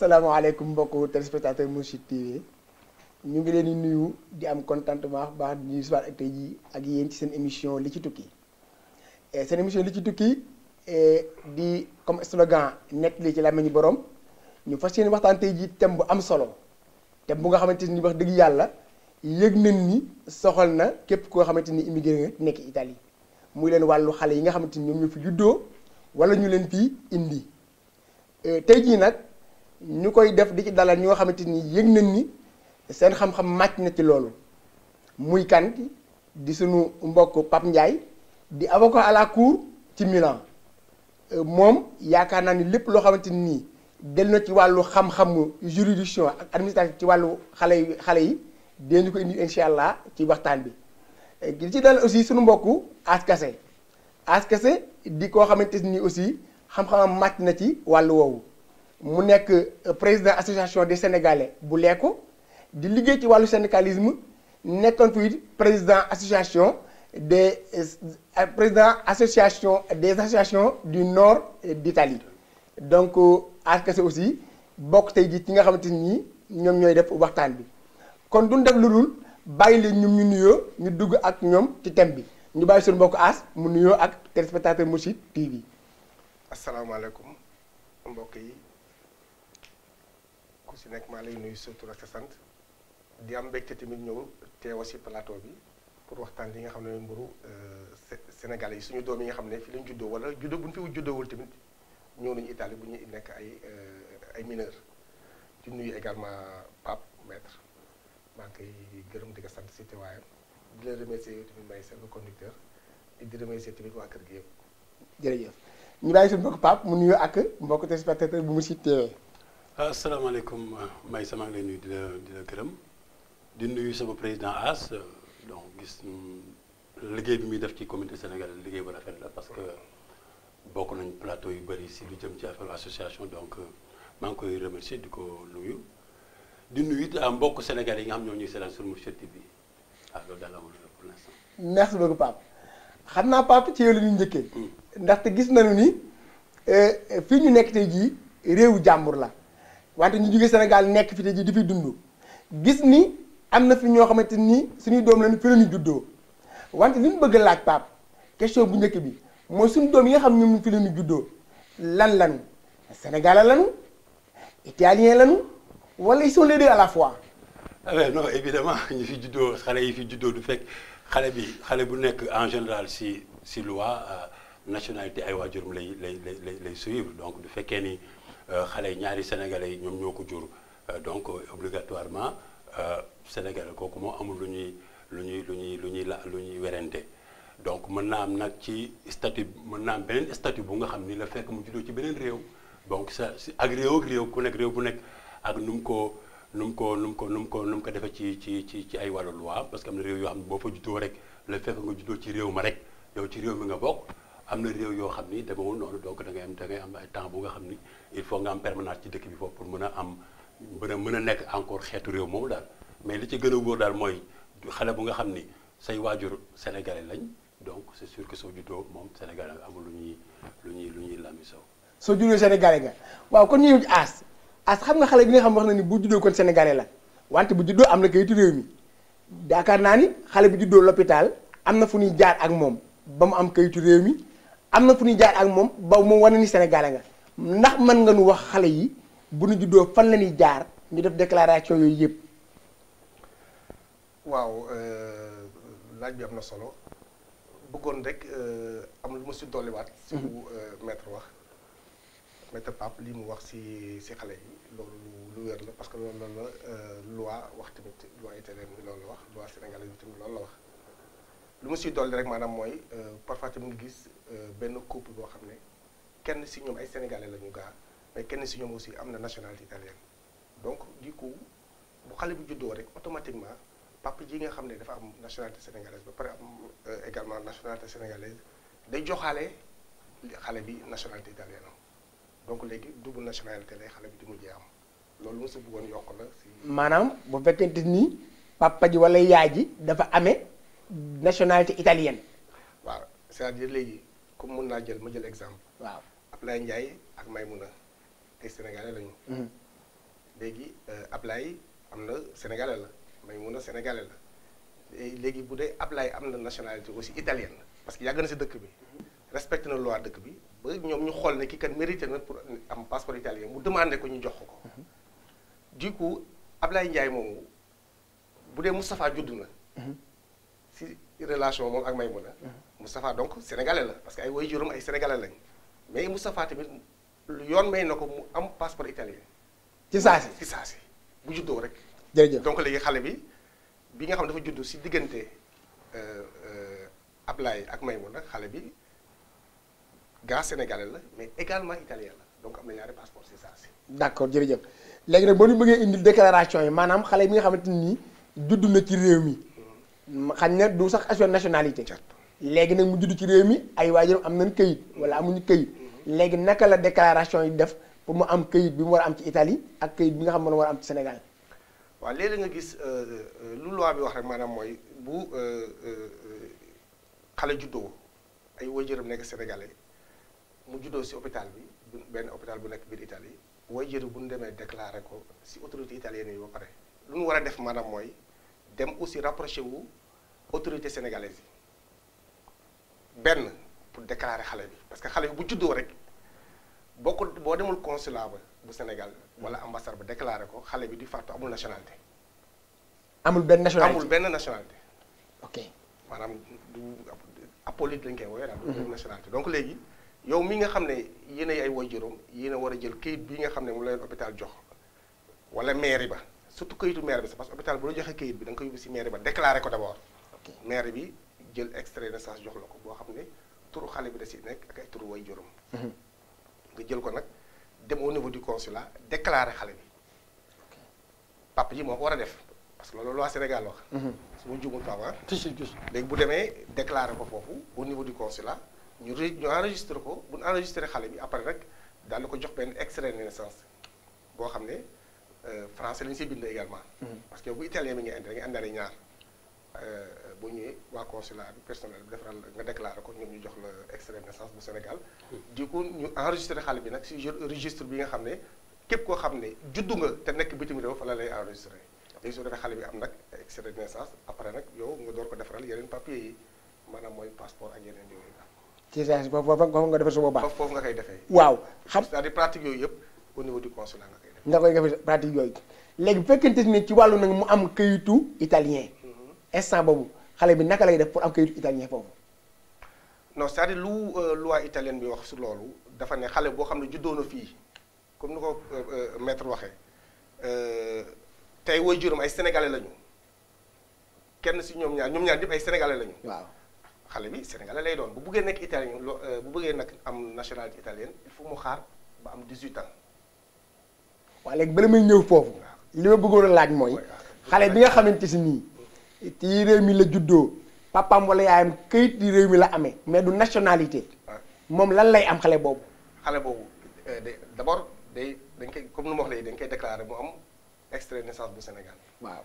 asalaamaaleykum mbokku téléspectateur Mourchid TV ñu ngi leen di nuyu di am contentement baax di nuyu ak tey jii ak yéen ci seen émission li ci tukki seen émission li ci tukki di comme slogan nekk li ci làmmiñu borom ñu fas yéene waxtaan tey jii thème bu am solo thème bu nga xamante ni wax dëgg yàlla yëg nañ ni soxal na képp koo xamante ni immigré nga nekk Italie muy leen wàllu xale yi nga xamante ni ñoom ñoo fi juddoo wala ñu leen fii indi tey jii nag. ñu koy def di ci dalal ñoo xamante ni yëg nañ ni seen xam-xam màcc na ci loolu muy kan di sunu mbokk Pape Ndiaye di avocat à la cour ci Milan moom yaakaar naa ni lépp loo xamante ni del na ci wàllu xam-xamu juridiction ak administration ci wàllu xale yi dinañu ko indi incha allah ci waxtaan bi. di ci dalal aussi sunu mbokk As Kassé di koo xamante ni aussi xam-xamam màcc na ci wàllu woowu. mu nekk président association des sénégalais bu Lekko di liggéey ci wàllu syndicalisme nekkoon fi président association des associations du nord d'Italie donc As Kassé aussi bokk tey jii ci nga xamante ni ñoom ñooy def waxtaan bi kon duñ def lu dul bàyyi leen ñoom ñu nuyoo ñu dugg ak ñoom ci thème bi ñu bàyyi suñu mbokk As mu nuyoo ak téléspectateur Mourchid TV. asalaamaaleykum mbokk yi. ku si nekk maa lay nuyu sa tur ak sa sant di am mbégte tamit ñëw teewa si plateau bi pour waxtaan li nga xam ne mburu Sénégalais yi suñu doom yi nga xam ne fi lañ juddoo wala juddoo bu ñu fi juddoowul tamit ñëw nañu Italie bu ñu nekk ay mineurs di nuyu également Pape Maître maa ngi koy gërëm di ko sant si teewaayam di la remercier yow tamit may service conducteur di remercier tamit waa kër gi yëpp. jërëjëf ñu bàyyi suñu mbokk Pape mu nuyoo ak mbokk téléspectateur bu mu si teewee. asalaamaaleykum may sama ngi lay nuyu di la gërëm di nuyu sama président As donc gis liggéey bi muy def ci communauté sénégalaise liggéey bu rafet la parce que bokk nañ plateau yu bëri si lu jëm ci affaire association donc maa ngi koy remercier di ko nuyu di nuyu it mbokk sénégalais yi nga xam ñoo ñuy seetaan sur Mourchid TV loolu daal amul pour l'instant. merci beaucoup Pape xam naa Pape ci yow la ñuy njëkkee. ndaxte gis nañu ni fii ñu nekk tey jii réewu jàmbur la. wante ñu jógee Sénégal nekk fi te ji di fi dund gis ni am na fi ñoo xamante ni suñuy doom lañu fi la ñu juddoo wante li ñu bëgg a laaj Pape question bu njëkk bi mooy suñu doom yi nga xam ñoom fi la ñu juddoo lan lañu Sénégalais lañu Italien lañu wala ils sont les deux à la fois. non évidemment ñi fi juddoo xale yi fi juddoo du fekk xale bu nekk en général si loi nationalité ay waajuram lay suivre donc du fekkee ni. xale yi ñaari sénégalais yi ñoom ñoo ko jur donc obligatoirement sénégalais kooku moo amul lu ñuy werante donc mën naa am nag ci statut mën naa am beneen statut bu nga xam ni la fekk mu juddoo ci beneen réew donc sa ak réew ku nekk réew bu nekk ak nu mu ko defee ci ay wàllu loi parce que am na réew yoo xam ne boo fa juddoo rek la fekk nga juddoo ci réew ma rek yow ci réew mi nga bokk. am na réew yoo xam ni demewul noonu donc da ngay am ay temps bu nga xam ni il faut nga am permanence ci dëkk bi foofu pour mën a nekk encore xeetu réew moomu daal mais li ci gën a wóor daal mooy xale bu nga xam ni say waajur sénégalais lañ donc c'est sûr que soo juddoo moom sénégalais nga amul lu ñuy lami sow. soo juddoo sénégalais nga waaw kon ñu ñëw ci As xam nga xale bi nga xam wax na ni bu juddoo kon sénégalais la wante bu juddoo am na kayitu réew mi yaakaar naa ni xale bu juddoo l'hôpital am na fu ñuy jaar ak moom ba mu am kayitu réew mi. am na fu ñuy jaar ak moom ba moom wane ni sénégalais nga ndax mën nga nu wax xale yi bu ñu juddoo fan la ñuy jaar ñu def déclaration yooyu yëpp. waaw laaj bi am na solo bëggoon rek am lu ma si dolliwaat. si lu maître wax maître Pape li mu wax si xale yi loolu lu wér la parce que loolu la loi wax tamit loi italienne bi loolu la wax loi sénégalaise bi tamit loolu la wax. lu ma siy dolli rek maanaam mooy parfois tamit nga gis benn couple boo xam ne kenn si ñoom ay sénégalais la ñu gaa mais kenn si ñoom aussi am na nationalité italienne donc du coup bu xale bi juddoo rek automatiquement papa ji nga xam ne dafa am nationalité sénégalaise ba pare am également nationalité sénégalaise day joxaale xale bi nationalité italienne donc léegi double nationalité lay xale bi di mujjee am loolu mosu bëggoon yokk la si. maanaam bu fekkente ni papa ji wala yaay ji dafa amee. nationalité italienne. waaw c'est-à-dire léegi comme mun naa jël ma jël exemple. waaw Ablaye Ndiaye ak Maymouna ay sénégalais lañu. léegi Ablaye am na sénégalais la Maïmouna sénégalais la léegi bu dee Ablaye am na nationalité aussi italienne parce que yàgg na si dëkk bi respecté na loi dëkk bi ba ñoom ñu xool ne kii kat mérité na pour am passeport italien mu demandé ko ñu jox ko du coup Ablaye Ndiaye moomu bu dee Moustapha judd na si relation moom ak Maïmouna Moustapha donc sénégalais la parce que ay waajuram ay sénégalais lañ mais Moustapha tamit yoon may na ko mu am passeport italien ci saasi ci saasi bu juddoo rek. jërëjëf donc léegi xale bi nga xam dafa judd si diggante Ablaye ak Maïmouna xale bi gaa sénégalais la mais également italien la donc am na ñaari passeport ci saasi. d'accord jërëjëf léegi nag boo ñu bëggee indil déclaration yi maanaam xale bi nga xamante ni judd na ci réew mi. xañ na du sax assuré nationalité. léegi nag mu judd ci réew mi ay waajuram am nañ këyit wala amuñu këyit. léegi naka la déclaration yi def pour mu am këyit bi mu war a am ci Italie ak këyit bi nga xam ne war a am ci Sénégal. waaw léeg-léeg nga gis lu loi bi wax rek maanaam mooy bu xale juddoo ay waajuram nekk sénégalais mu juddoo si hôpital bi benn hôpital bu nekk biir Italie waajur bu ñu demee déclaré ko si autorité italienne yi ba pare lu ñu war a def maanaam mooy dem aussi rapproché wu autorité sénégalaise yi benn pour déclarer xale bi parce que xale bi bu juddoo rek boo demul consulat ba bu Sénégal wala ambassade ba déclaré ko xale bi di fàttu amul nationalité. amul benn nationalité amul benn nationalité. ok maanaam du apolite lañ koy woowee daal. du benn nationalité donc léegi yow mi nga xam ne yéen ay waajuram yéen a war a jël kayit bi nga xam ne mu la leen hôpital jox wala mairie ba surtout kayitu maire bi sax parce que hôpital bu la joxee kayit bi da nga koy yóbbu si mairie ba déclaré ko d'abord. maire bi jël extrait de naissance jox la ko boo xam ne turu xale bi da si nekk ak ay turu waajuram. nga jël ko nag dem au niveau du consulat déclaré xale bi papa ji moo ko war a def parce que loolu loi Sénégal wax. su ma juumul papa. léegi bu demee déclaré ko foofu au niveau du consulat ñu enregistré ko bu ñu enregistré xale bi après rek daal di ko jox benn extrait de naissance boo xam ne français la ñu siy bind également. parce que bu italien bi ngay indi da ngay àndaale ñaar boo ñëwee waa consulat bi personnel bi defaral nga déclaré ko ñoom ñu jox la extrait de naissance bu Sénégal. du coup ñu enregistré xale bi nag si registre bi nga xam ne képp koo xam ne juddu nga te nekk bitim réew fa la lay enregistré. léegi soo defee xale bi am nag extrait de naissance après nag yow nga door ko defaral yeneen papier yi maanaam mooy passeport ak yeneen yooyu la. ci saa si foofu nga defee su boobaa. foofu nga koy defee. waaw xam c'est-à-dire pratique yooyu yëpp au niveau du consulat nga koy def. nga koy defee pratique yooyu léegi bu fekkente ne ci wàllu nag mu am këyitu italien. instant boobu xale bi naka lay def pour am këyitu italien foofu. non c'est-à-dire lu loi italienne bi wax su loolu dafa ne xale boo xam ne juddoo na fii comme ni ko maître waxee. tey waajuram ay sénégalais lañu kenn si ñoom ñaar ñëpp ay sénégalais lañu. waaw xale bi sénégalais lay doon bu bëggee nekk italien bu bëggee nag am nationalité italienne il faut mu xaar ba am 18 ans. waaw léegi bala muy ñëw foofu. li ma bëggoon a laaj mooy. xale bi nga xamante si nii ci réew mi la juddoo papaam wala yaayam këyit di réew mi la amee mais du nationalité. moom lan lay am xale boobu. xale boobu d'abord dañ koy comme nu ma wax léegi dañ koy déclarer mu am. extrait de naissance bu Sénégal. waaw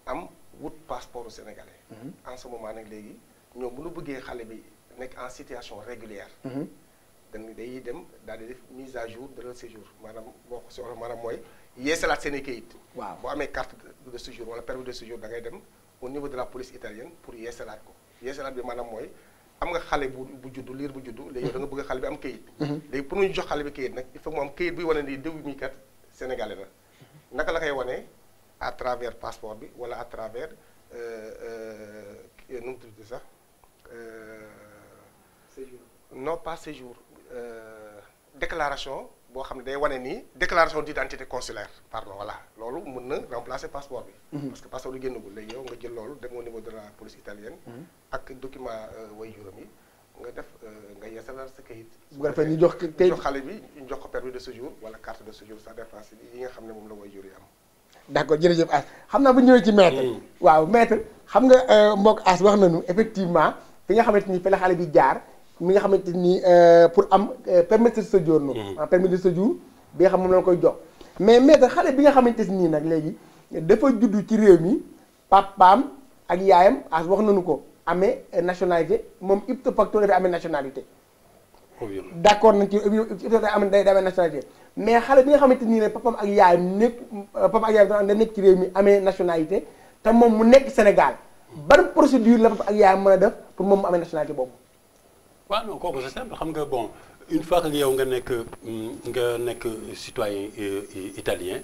am wut passeport u sénégalais. en ce moment nag léegi ñoom bu ñu bëggee xale bi nekk en situation régulière. dañuy day dem daal di def mise à jour de leur séjour maanaam boo ko soxla maanaam mooy yeesalaat seen i kayit. waaw boo amee carte de séjour wala permis de séjour da ngay dem au niveau de la police italienne pour yeesalaat ko yeesalaat bi maanaam mooy am nga xale bu juddu liir bu juddu léegi da nga bëgg xale bi am kayit. léegi pour ñu jox xale bi kayit nag il faut mu am kayit buy wane ni diw mi kat sénégalais la. naka la koy wane à travers passeport bi wala à travers nu mu tudd sax séjour non pas séjour déclaration boo xam ne day wane nii déclaration d'identité consulaire pardon voilà loolu mën na remplacer passeport bi. parce que passeport bi génnagul léegi yow nga jël loolu dem au niveau de la police italienne. ak document waajuram yi nga def nga yeesalal sa kayit. bu ko defee ñu jox kayit xale bi ñu jox ko permis de séjour wala carte de séjour ça dépend yi nga xam ne moom la waajur yi am. d'accord jërëjëf As xam naa bu ñëwee ci maître. waaw maître xam nga mbokk As wax nañu effectivement fi nga xamante ni fi la xale bi jaar mi nga xamante ni pour am permis de séjour noonu. permis de séjour bi nga xam moom la koy jox mais maître xale bi nga xamante ni nag léegi dafa juddu ci réew mi papaam ak yaayam As wax nañu ko. amee nationalité moom ipso facto dafay amee nationalité. d'accord nañ ci ipso day amee nationalité mais xale bi nga xamante nii ne papam ak yaayam da nekk ci réew mi amee nationalité te moom mu nekk Sénégal ban procédure la papa ak yaayam mën a def pour moom mu amee nationalité boobu. waaw non kooku c'est simple xam nga bon une fois que yow nga nekk citoyen italien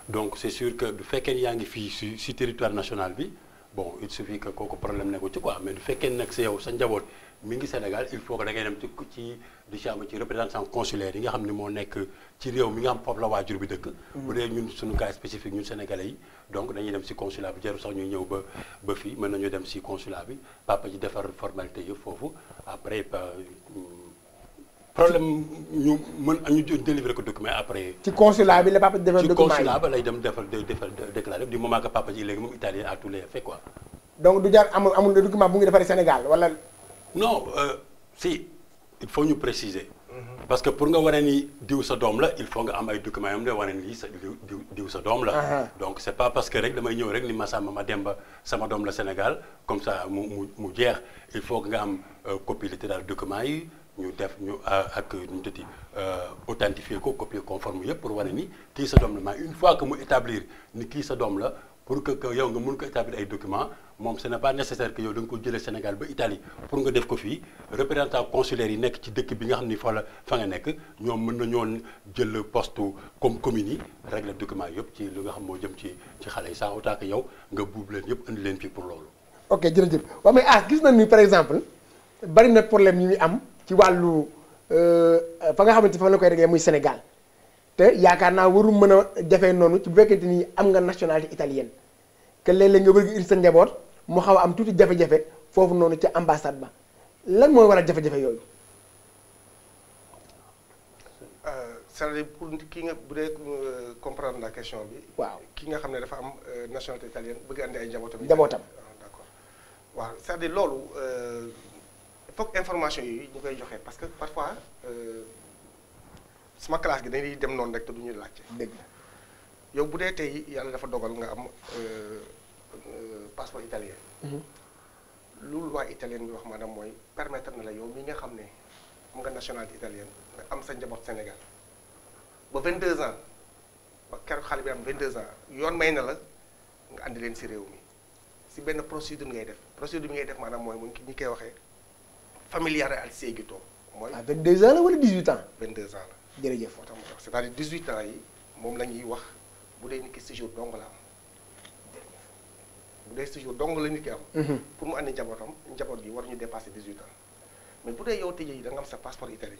donc c'est sûr que du fekkee yaa ngi fii si territoire national bi bon il suffit que kooku problème nekku ci quoi mais du fekkee nag sa yow sa njaboot mi ngi Sénégal il faut que da ngay dem ci représentant consulaire yi nga xam ne moo nekk ci réew mi nga xam foofu la waajur bi dëkk. bu dee ñun suñu cas spécifique ñun sénégalais yi donc dañuy dem si consulat bi jarul sax ñuy ñëw ba fii mën nañu dem si consulat bi papa ji defar formalité yëpp foofu après problème ñu délivrer ko document après. ci consulat bi la papa ji defar document yi ci consulat ba lay dem defar déclaré du moment que papa ji léegi moom italien à tous les faits quoi. donc du jar amul document bu ngi defaree Sénégal wala. non si il faut ñu préciser. parce que pour nga wane ni diw sa doom la il faut nga am ay documents yom ne wane ni sa diw sa doom la. donc c'est pas parce que rek damay ñëw rek ni Massamba Mademba sama doom la Sénégal comme ça mu jeex il faut que nga am copie littérale documents yi ñu def ñu ak ñu tëti authentifier ko copie conforme yëpp pour wane ni kii sa doom la mais une fois que mu établir ni kii sa doom la pour que yow nga mun ko établir ay documents moom ce n'est pas nécessaire que yow da nga ko jëlee Sénégal ba Italie pour nga def ko fii représentant consulaire yi nekk ci dëkk bi nga xam ni fa nga nekk ñoom mën nañoo jël poste comme commune yi régler documents yëpp ci li nga xam moo jëm ci xale yi sans autant que yow nga buub leen yëpp indi leen fii pour loolu. ok jërëjëf waaw mais gis nañ ni par exemple bari na problème yu ñu am ci wàllu fa nga xamante fa la koy réglé muy Sénégal te yaakaar naa waru mën a defee noonu ci bu fekkente ni am nga nationalité italienne que léeg-léeg nga bëgg indi sa njaboot mu xaw a am tuuti jafe-jafe foofu noonu ca ambassade ba lan mooy waral jafe-jafe yooyu. c'est-à-dire pour ki nga bu dee comprendre la question bi. waaw ki nga xam ne dafa am nationalité italienne bëgg andi ay njabootam. njabootam d'accord waaw c'est-à-dire loolu il faut que information yi ñu koy joxe parce que parfois sama classe gi dañuy dem noonu rek te du ñu laajte. dëgg yow bu dee tey yàlla dafa dogal nga am passeport italien. loolu waa italien bi wax maanaam mooy permettre na la yow mi nga xam ne am nga nationalité italienne nga am sa njaboot Sénégal ba 22 ans ba keroog xale bi am 22 ans yoon may na la nga andi leen si réew mi si benn procédure ngay def procédure bi ngay def maanaam mooy mu ñi koy waxee familiare al seguito mooy. 22 ans la wala 18 ans. 22 ans la. jërëjëf moo tax mu tax c'est-à-dire 18 ans yi moom la ñuy wax bu dee nit ki séjour dong la am bu dee séjour dong la nit ki am. pour mu andi njabootam njaboot gi war ñu dépasser 18 ans mais bu dee yow tey jii da nga am sa passeport italien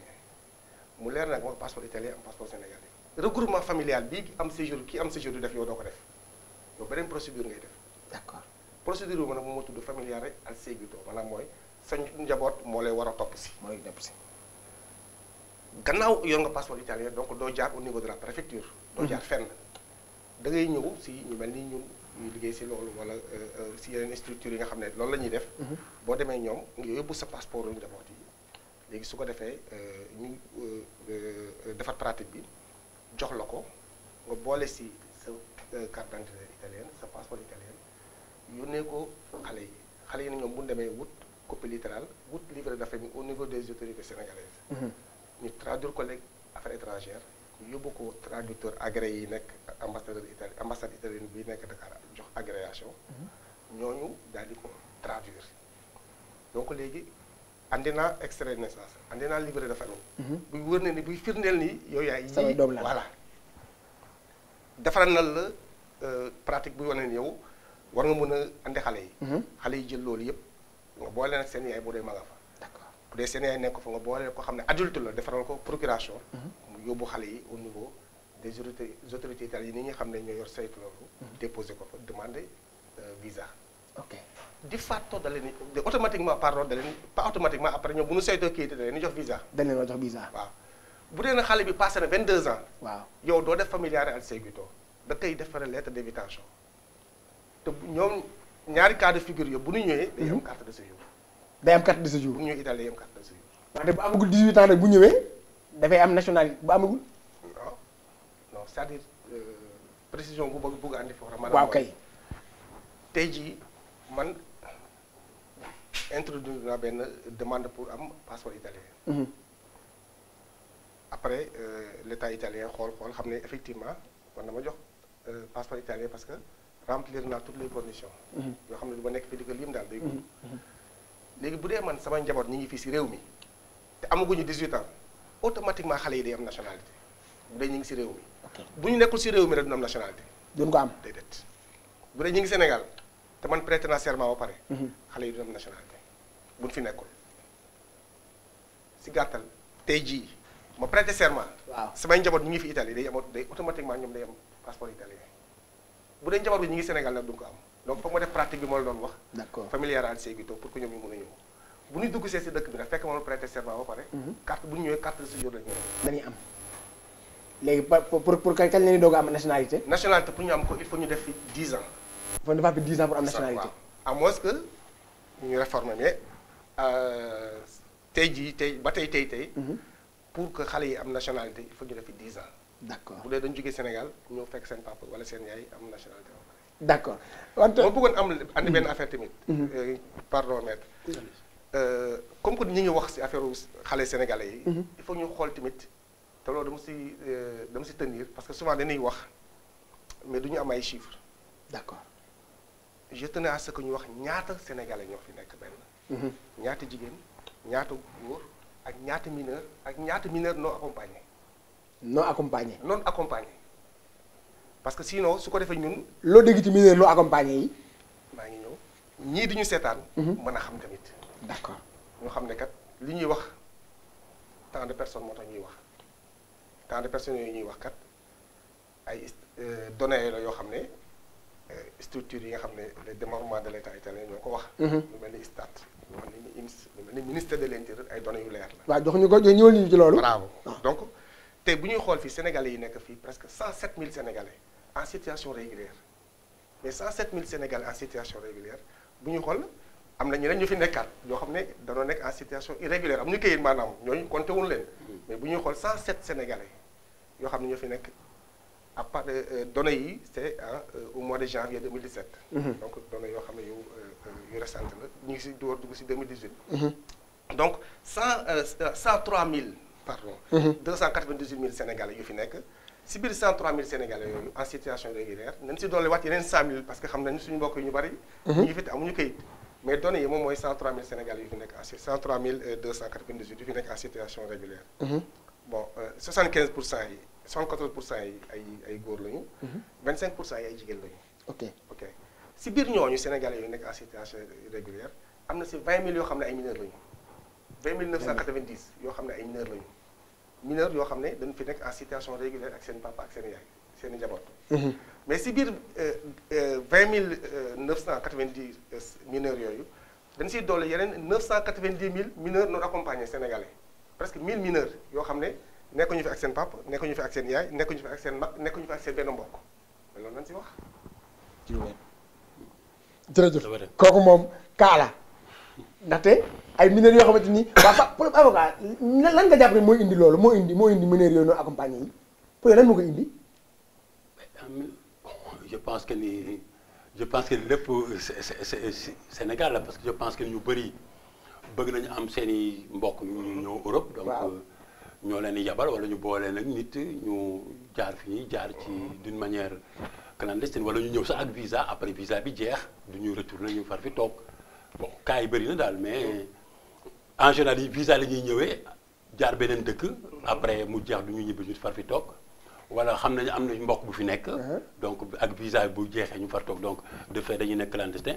mu leer nag moo passeport italien am passeport sénégalais regroupement familial bii am séjour ki am séjour du def yow doo ko def yow beneen procédure ngay def. d'accord procédure bi nag moom moo tudd familiare al seguito maanaam mooy sa njaboot moo lay war a topp si. moo lay topp si. gannaaw yor nga passeport italien donc doo jaar au niveau de la préfecture. doo jaar fenn da ngay ñëw si ñu mel ni ñun ñuy liggéey si loolu wala si yeneen structures yi nga xam ne loolu la ñuy def. boo demee ñoom nga yóbbu sa passeport yu njaboot yi léegi su ko defee ñu defar pratique bi jox la ko nga boole si sa carte d'identité italienne sa passeport italien yónnee ko xale yi ne ñoom bu ñu demee wut copie littérale wut livret de famille au niveau des autorités sénégalaises. ñu traduire ko léegi affaires étrangères ñu yóbbu ko traducteur agréé yi nekk ambassade italienne bi nekk Dakar jox agréation ñooñu daal di ko traduire donc léegi andi naa extrait de naissance andi naa livret de famille. buy wër ne ni buy firndeel ni yow yaay. sama doom la voilà. defaral na la pratique buy wane ni yow war nga mën a andi xale yi. xale yi jël loolu yëpp nga boole nag seen yaay boo dee ma nga fa. bu dee seen yaay nekk fa nga boole ko xam ne adulte la defaral ko procuration. mu yóbbu xale yi au niveau des autorités italiennes yi nga xam ne ñoo yor saytu loolu. déposer ko fa demander visa. ok di fatto da leen di automatiquement pardon da leen pas automatiquement après ñoom bu ñu saytoo kii da leen di jox visa. dañ leen jox visa. waaw bu dee na xale bi passé na 22 ans. waaw yow doo def familiare al seguito da koy defare lettre d'invitation te ñoom ñaari cas de figure yooyu bu ñu ñëwee. day am carte de séjour. day am carte de séjour. bu ñu ñëwee Italie day am carte de séjour. wante bu amagul 18 ans rek bu ñëwee dafay am nationalité bu amagul. non non c'est-à-dire précision bu bëgg andi foofu rek. waaw kay. tey jii man introduire naa benn demande pour am passeport italien. après l'état italien xool xam ne effectivement war na ma jox passeport italien parce que remplir naa toutes les conditions. yoo xam ne du ma nekk fii di ko lim daal day gudd. léegi bu dee man sama njaboot ñi ngi fii si réew mi te amaguñu 18 ans automatiquement xale yi day am nationalité bu dee ñu ngi si réew mi. bu ñu nekkul si réew mi rek duñu am nationalité. duñ ko am déedéet bu dee ñu ngi Sénégal te man prêté naa serment ba pare. xale yi duñu am nationalité buñ fi nekkul si gàttal tey jii ma prêté serment. waaw samay njaboot ñu ngi fi Italie day automatiquement ñoom day am passeport italien bu dee njaboot bi ñu ngi Sénégal nag duñ ko am donc foog ma def pratique bi ma la doon wax. d'accord familial al seguito pour que ñoom ñu mën a ñëw bu ñu dugg see si dëkk bi nag fekk ma prêté serment ba pare. carte bu ñu ñëwee carte de séjour lañu ñëw. dañuy am léegi pour kañ la ñuy doog a am nationalité. nationalité pour ñu am ko il faut ñu def fi 10 ans. il faut dafa fi 10 ans pour am nationalité. à moins que ñu réformer mais tey jii tey. pour que xale yi am nationalité il faut ñu def fi 10 ans. d'accord bu dee dañu jógee Sénégal ñëw fekk seen papa wala seen yaay am nationalité ba pare. d'accord wante ma bëggoon andi benn affaire tamit. pardon maître. comme que ñi ngi wax ci affaire xale sénégalais yi. il faut ñu xool tamit te loolu dama ci tenir parce que souvent dañuy wax mais du ñu am ay chiffres. d'accord je tenais à ce que ñu wax ñaata sénégalais ñoo fi nekk benn. ñaata jigéen ñaata góor ak ñaata mineur non accompagné. non accompagné. non accompagné parce que sinon su ko defee ñun. loo dégg ci mineur non accompagné yi. maa ngi ñëw ñii di ñu seetaan. mën a xam tamit. d'accord ñu xam ne kat li ñuy wax tant de personnes moo tax ñuy wax tant de personnes yooyu ñuy wax kat ay données la yoo xam ne structures yi nga xam ne les démembrements de l'État italien ñoo ko wax. lu mel ni Istat lu mel ni ministère de l'Intérieur ay données yu leer la. waaw jox ñu ko ñëwal ñu ci loolu. bravo donc te bu ñuy xool fii sénégalais yi nekk fii presque 107 000 sénégalais en situation régulière mais 107 000 sénégalais en situation régulière bu ñuy xool am na ñeneen ñu fi nekkaat yoo xam ne danoo nekk en situation irrégulière am ñu këyit maanaam ñooñu compté wuñu leen mais bu ñuy xool 107 sénégalais yoo xam ne ñoo fi nekk à part données yi c'est au mois de janvier 2017. donc données yoo xam ne yu récentes la ñu ngi si door dugg si 2018. donc 103 000 pardon. 298 000 sénégalais yu fi nekk si biir 103 000 sénégalais yooyu en situation régulière nañ si dolli waat yeneen 100 000 parce que xam nañu suñu mbokk yu ñu bari. ñu ngi fi te amuñu këyit mais données yi moom mooy 103 000 sénégalais yu fi nekk 103 298 yu fi nekk en situation régulière. bon 75 pour cent yi 74 pour cent yi ay góor lañu. 25 pour cent yi ay jigéen lañu. ok si biir ñooñu sénégalais yu nekk en situation régulière am na si 20 000 yoo xam ne ay mineurs lañu. 20 990 yoo xam ne ay mineurs lañu mineurs yoo xam ne dañu fi nekk en situation régulière ak seen papa ak seen yaay seen i njaboot. mais si biir 20 990 mineurs yooyu dañ siy dolli yeneen 990 000 mineurs non accompagnés sénégalais presque 1000 mineurs yoo xam ne nekkuñu fi ak seen papa nekkuñu fi ak seen yaay nekkuñu fi ak seen mag nekkuñu fi ak seen benn mbokk mais loolu lañ si wax. jërëjëf kooku moom kaala ndaxte ay mineurs yoo xamante ni waa pour avocat lan nga jàpp ne moo indi loolu moo indi mineurs yooyu noonu accompagné yi pour yow lan moo ko indi. je pense que lépp Sénégal la parce que je pense que ñu bëri bëgg nañu am seen i mbokk ñu ñëw Europe. donc ñoo leen di yabal wala ñu boole nag nit ñu jaar fi ñuy jaar ci d'une manière clandestine wala ñu ñëw sax ak visa après visa bi jeex du ñu retourner ñu far fi toog. bon cas yi bëri na daal mais en général yi visa la ñuy ñëwee jaar beneen dëkk après mu jeex du ñu ñibbi ñu far fi toog wala xam nañu am nañu mbokk bu fi nekk. donc ak visa bu jeexee ñu far toog donc de fait dañuy nekk clandestin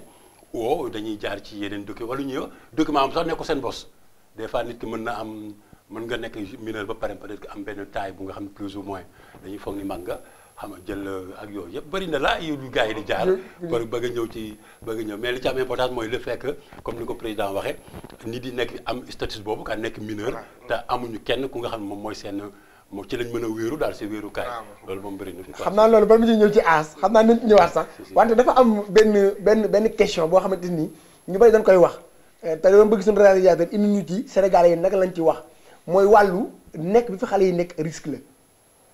ou dañuy jaar ci yeneen dëkk wala ñu ñëw document am sax nekk ko seen bos des fois nit ki mën nga nekk mineur ba pare peut-être que am benn taille bu nga xam ne plus ou moins dañuy foog ni mag nga. xam nga jël ak yooyu yëpp bëri na la yu gars yi di jaar bëgg a ñëw mais li ci am importance mooy le fait que comme ni ko président waxee nit di nekk am statut boobu ka nekk mineur te amuñu kenn ku nga xam ne moom mooy seen moom ci lañ mën a wéeru daal si wéeru kaay loolu moom bëri na fi xam naa loolu ba mu ci ñëw ci aas xam naa nañ ci ñëwaat sax wante dafa am benn question boo xamante ni ñu bëri dañ koy wax te doon bëgg suñu réalisateur indi ñu ci Sénégalais yi naka lañ ci wax mooy wàllu nekk bi fi xale yi nekk risque la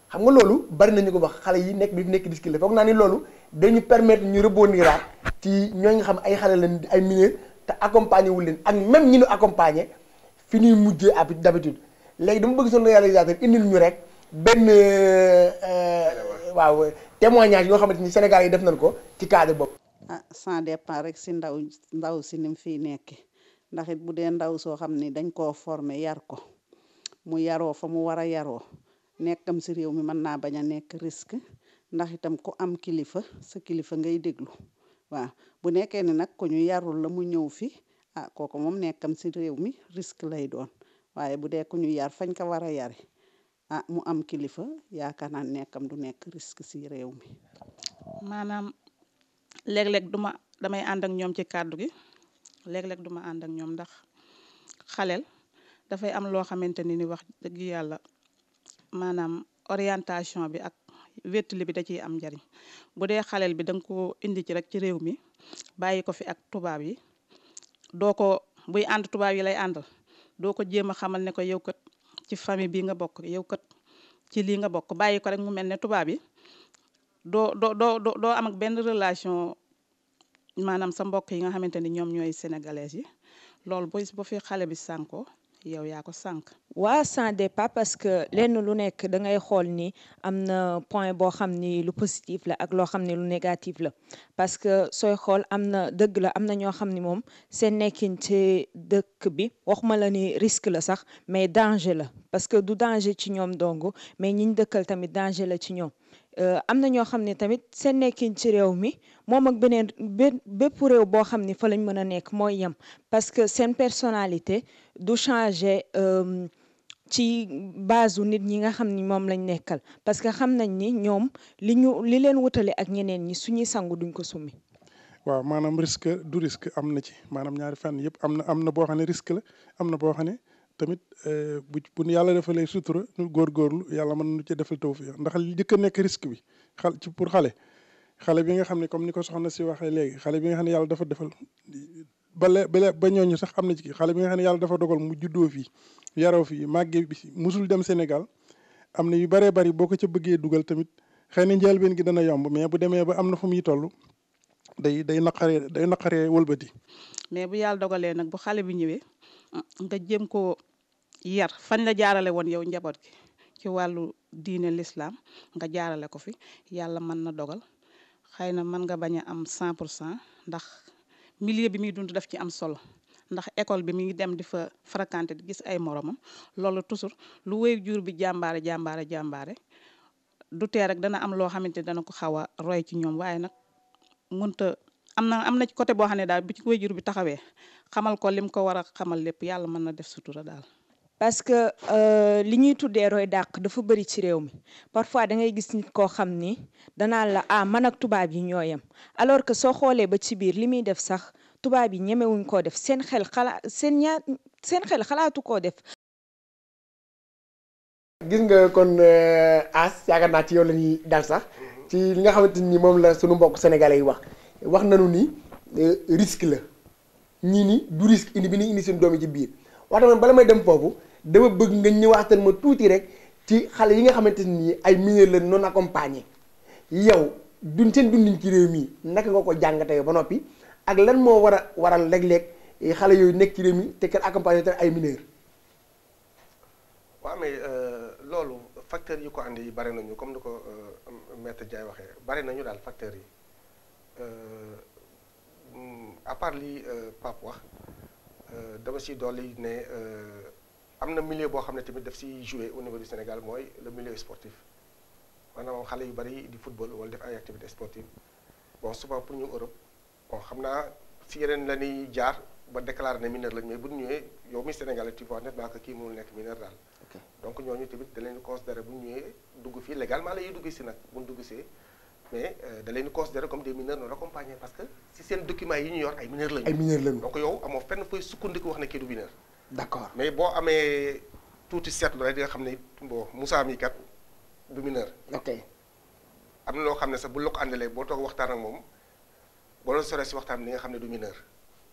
xam nga loolu bari nañu ko wax xale yi nekk bi nekk risque la foog naa ni loolu dañu permettre ñu rebondiraat ci ñooñu nga xam ay xale lañ ay mineurs te accompagné wul leen ak même ñi ñu accompagné fi ñuy mujjee d'habitude léegi dama bëgg sunu réalisateur indil ñu rek benn waaw témoignage yoo xamante ni Sénégal yi def nañ ko ci cadre boobu. ah sans dépend rek si ndaw si ni mu fiy nekke ndax it bu dee ndaw soo xam ni dañ koo former yar ko mu yaroo fa mu war a yaroo nekkam si réew mi mën naa bañ a nekk risque ndax itam ku am kilifa sa kilifa ngay déglu waaw bu nekkee ni nag ku ñu yarul la mu ñëw fi ah kooku moom nekkam si réew mi risque lay doon waaye bu dee ku ñu yar fañ ko war a yare ah mu am kilifa yaakaar naa nekkam du nekk risque si réew mi. maanaam léeg-léeg damay ànd ak ñoom ci kàddu gi léeg-léeg duma ànd ak ñoom ndax xaleel dafay am loo xamante ni wax dëgg yàlla maanaam orientation bi ak wéttali bi da ciy am njariñ bu dee xaleel bi danga ko indi ci rek ci réew mi bàyyi ko fi ak tubaab yi doo ko buy ànd tubaab yi lay àndal doo ko jéem a xamal ne ko yow kat ci famille bi nga bokk yow kat ci lii nga bokk bàyyi ko rek mu mel ne tubaab yi doo am ak benn relation maanaam sa mbokk yi nga xamante ni ñoom ñooy sénégalais yi loolu bu fi xale bi sànkoo yow yaa ko sànk. waa sans départ parce que lenn lu nekk da ngay xool ni am na point boo xam ni lu positif la ak loo xam ni lu négatif la parce que sooy xool am na dëgg la am na ñoo xam ni moom seen nekkin ci dëkk bi waxuma la ni risque la sax mais danger la parce que du danger ci ñoom dong mais ñiñ dëkkal tamit danger la ci ñoom. am na ñoo xam ne tamit seen nekkin ci réew mi moom ak beneen bépp réew boo xam ni fa lañ mën a nekk mooy yem parce que seen personnalité du changer ci base u nit ñi nga xam ni moom lañ nekkal parce que xam nañ ni ñoom li leen wutale ak ñeneen ñi suñuy sangu duñ ko summi. waaw maanaam risque du risque am na ci maanaam ñaari fànn yëpp am na boo xam ne risque la am na boo xam ne tamit bu yàlla defalee sutura ñu góorgóorlu yàlla mën nu ci defal tawfiq ndax li jëkk a nekk risque bi pour xale bi nga xam ne comme ni ko soxna si waxee léegi xale bi nga xam ne yàlla dafa defal ba ñooñu sax am na ci xale bi nga xam ne yàlla dafa dogal mu juddoo fii yaroo fii màggee bi musul dem Sénégal am na yu bëree bëri boo ko ca bëggee dugal tamit xëy na njëlbeen gi dana yomb mais bu demee ba am na fu muy toll day naqaree wëlbati. mais bu yàlla dogalee nag bu xale bi ñëwee nga jéem ko yar fañ la jaarale woon yow njaboot gi ci wàllu diine l'islam nga jaarale ko fi yàlla mën na dogal xëy na mën nga bañ a am 100% ndax milieu bi muy dund daf ci am solo ndax école bi mi ngi dem di fa fréquenter di gis ay moromam loolu toujours lu wéy jur bi jàmbaare du tee rek dana am loo xamante ni dana ko xaw a roy ci ñoom waaye nag mënta am na ci côté boo xam ne daal bu ci wéy jur bi taxawee xamal ko lim ko war a xamal lépp yàlla mën na def sutura daal. parce que li ñuy tuddee roy dàq dafa bëri ci réew mi parfois da ngay gis nit koo xam ni danaan la man ak tubaab yi ñoo yem alors que soo xoolee ba ci biir li muy def sax tubaab yi ñemewuñ koo def seen xel xalaatu koo def. gis nga kon As yaakaar naa ci yow la ñuy dal sax ci li nga xamante ni moom la sunu mbokk sénégalais yi wax nañu ni risque la ñii ni du risque indi bi ni indi seen doom yi ci biir wax dama bala may dem foofu dama bëgg nga ñëwaatal ma tuuti rek ci xale yi nga xamante ni ay mineurs la non accompagné yow seen dundin ci réew mi naka nga ko jàngatee ba noppi ak lan moo waral léeg-léeg xale yooyu nekk ci réew mi te kenn accompagné te ay mineurs. waaw mais loolu facteurs yi ko andi bari nañu comme ni ko maître Ndiaye waxee bari nañu daal facteurs yi à part li Pape wax dama si dolli ne am na milieu boo xam ne tamit daf si jouer au niveau du Sénégal mooy le milieu sportif maanaam xale yu bari di football wala def ay activités sportives bon souvent pour ñu Europe bon xam naa si yeneen la ñuy jaar ba déclarer ne mineur lañ mais bu ñu ñëwee yow mi Sénégalais tu vois nettement que kii mënul nekk mineur daal. donc ñooñu tamit da leen di considérer bu ñu ñëwee dugg fii légalement la ñuy dugg si nag bu ñu dugg see mais da leen di considérer comme des mineurs non accompagnés parce que si seen documents yi ñu yor ay mineurs lañu. ay mineurs lañu donc yow amoo fenn fooy sukkandiku wax ne kii du mineur. d'accord mais boo amee tuuti seetlu rek di nga xam ne bon Moussa mii kat du mineur. ok am na loo xam ne sax bu la ko àndalee boo toog waxtaan ak moom boo la soree si waxtaan bi nga xam ne du mineur.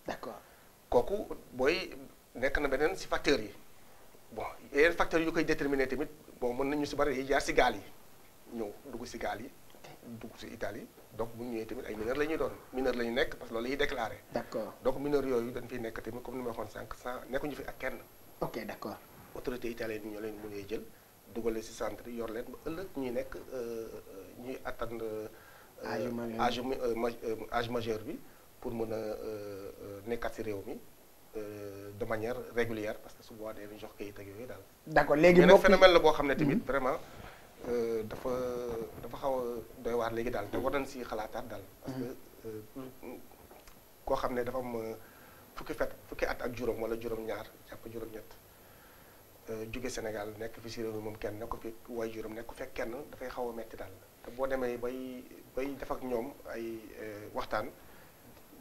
d'accord kooku booy nekk na beneen si facteurs yi. bon yeneen facteurs yu koy déterminer tamit bon mën nañu si bari yi jaar si gaal yi ñëw dugg si gaal yi dugg si Italie donc bu ñu ñëwee tamit ay mineurs la ñuy doon mineurs la ñu nekk parce que loolu la ñuy déclaré. d'accord donc mineurs yooyu dañ fiy nekk tamit comme ni ma waxoon sànq sans nekkuñu fi ak kenn. ok d'accord autorité italienne yi ñoo leen mënee jël dugale ci centre yor leen ba ëllëg ñuy nekk ñuy atteindre âge majeur bi pour mën a nekkat ci réew mi de manière régulière parce que su boobaa dañuy jox kayit ak yooyu daal. d'accord léegi mais nag phénomène la boo xam ne tamit vraiment dafa xaw a doy waar léegi daal te war nañ ci xalaataat daal. parce que koo xam ne dafa am fukki at ak juróom wala juróom-ñaar jàpp juróom-ñett jóge Sénégal nekk fi ci réew mi moom kenn nekk ko fi way juróom nekk ko fekk kenn dafay xaw a metti daal te boo demee bay def ak ñoom ay waxtaan.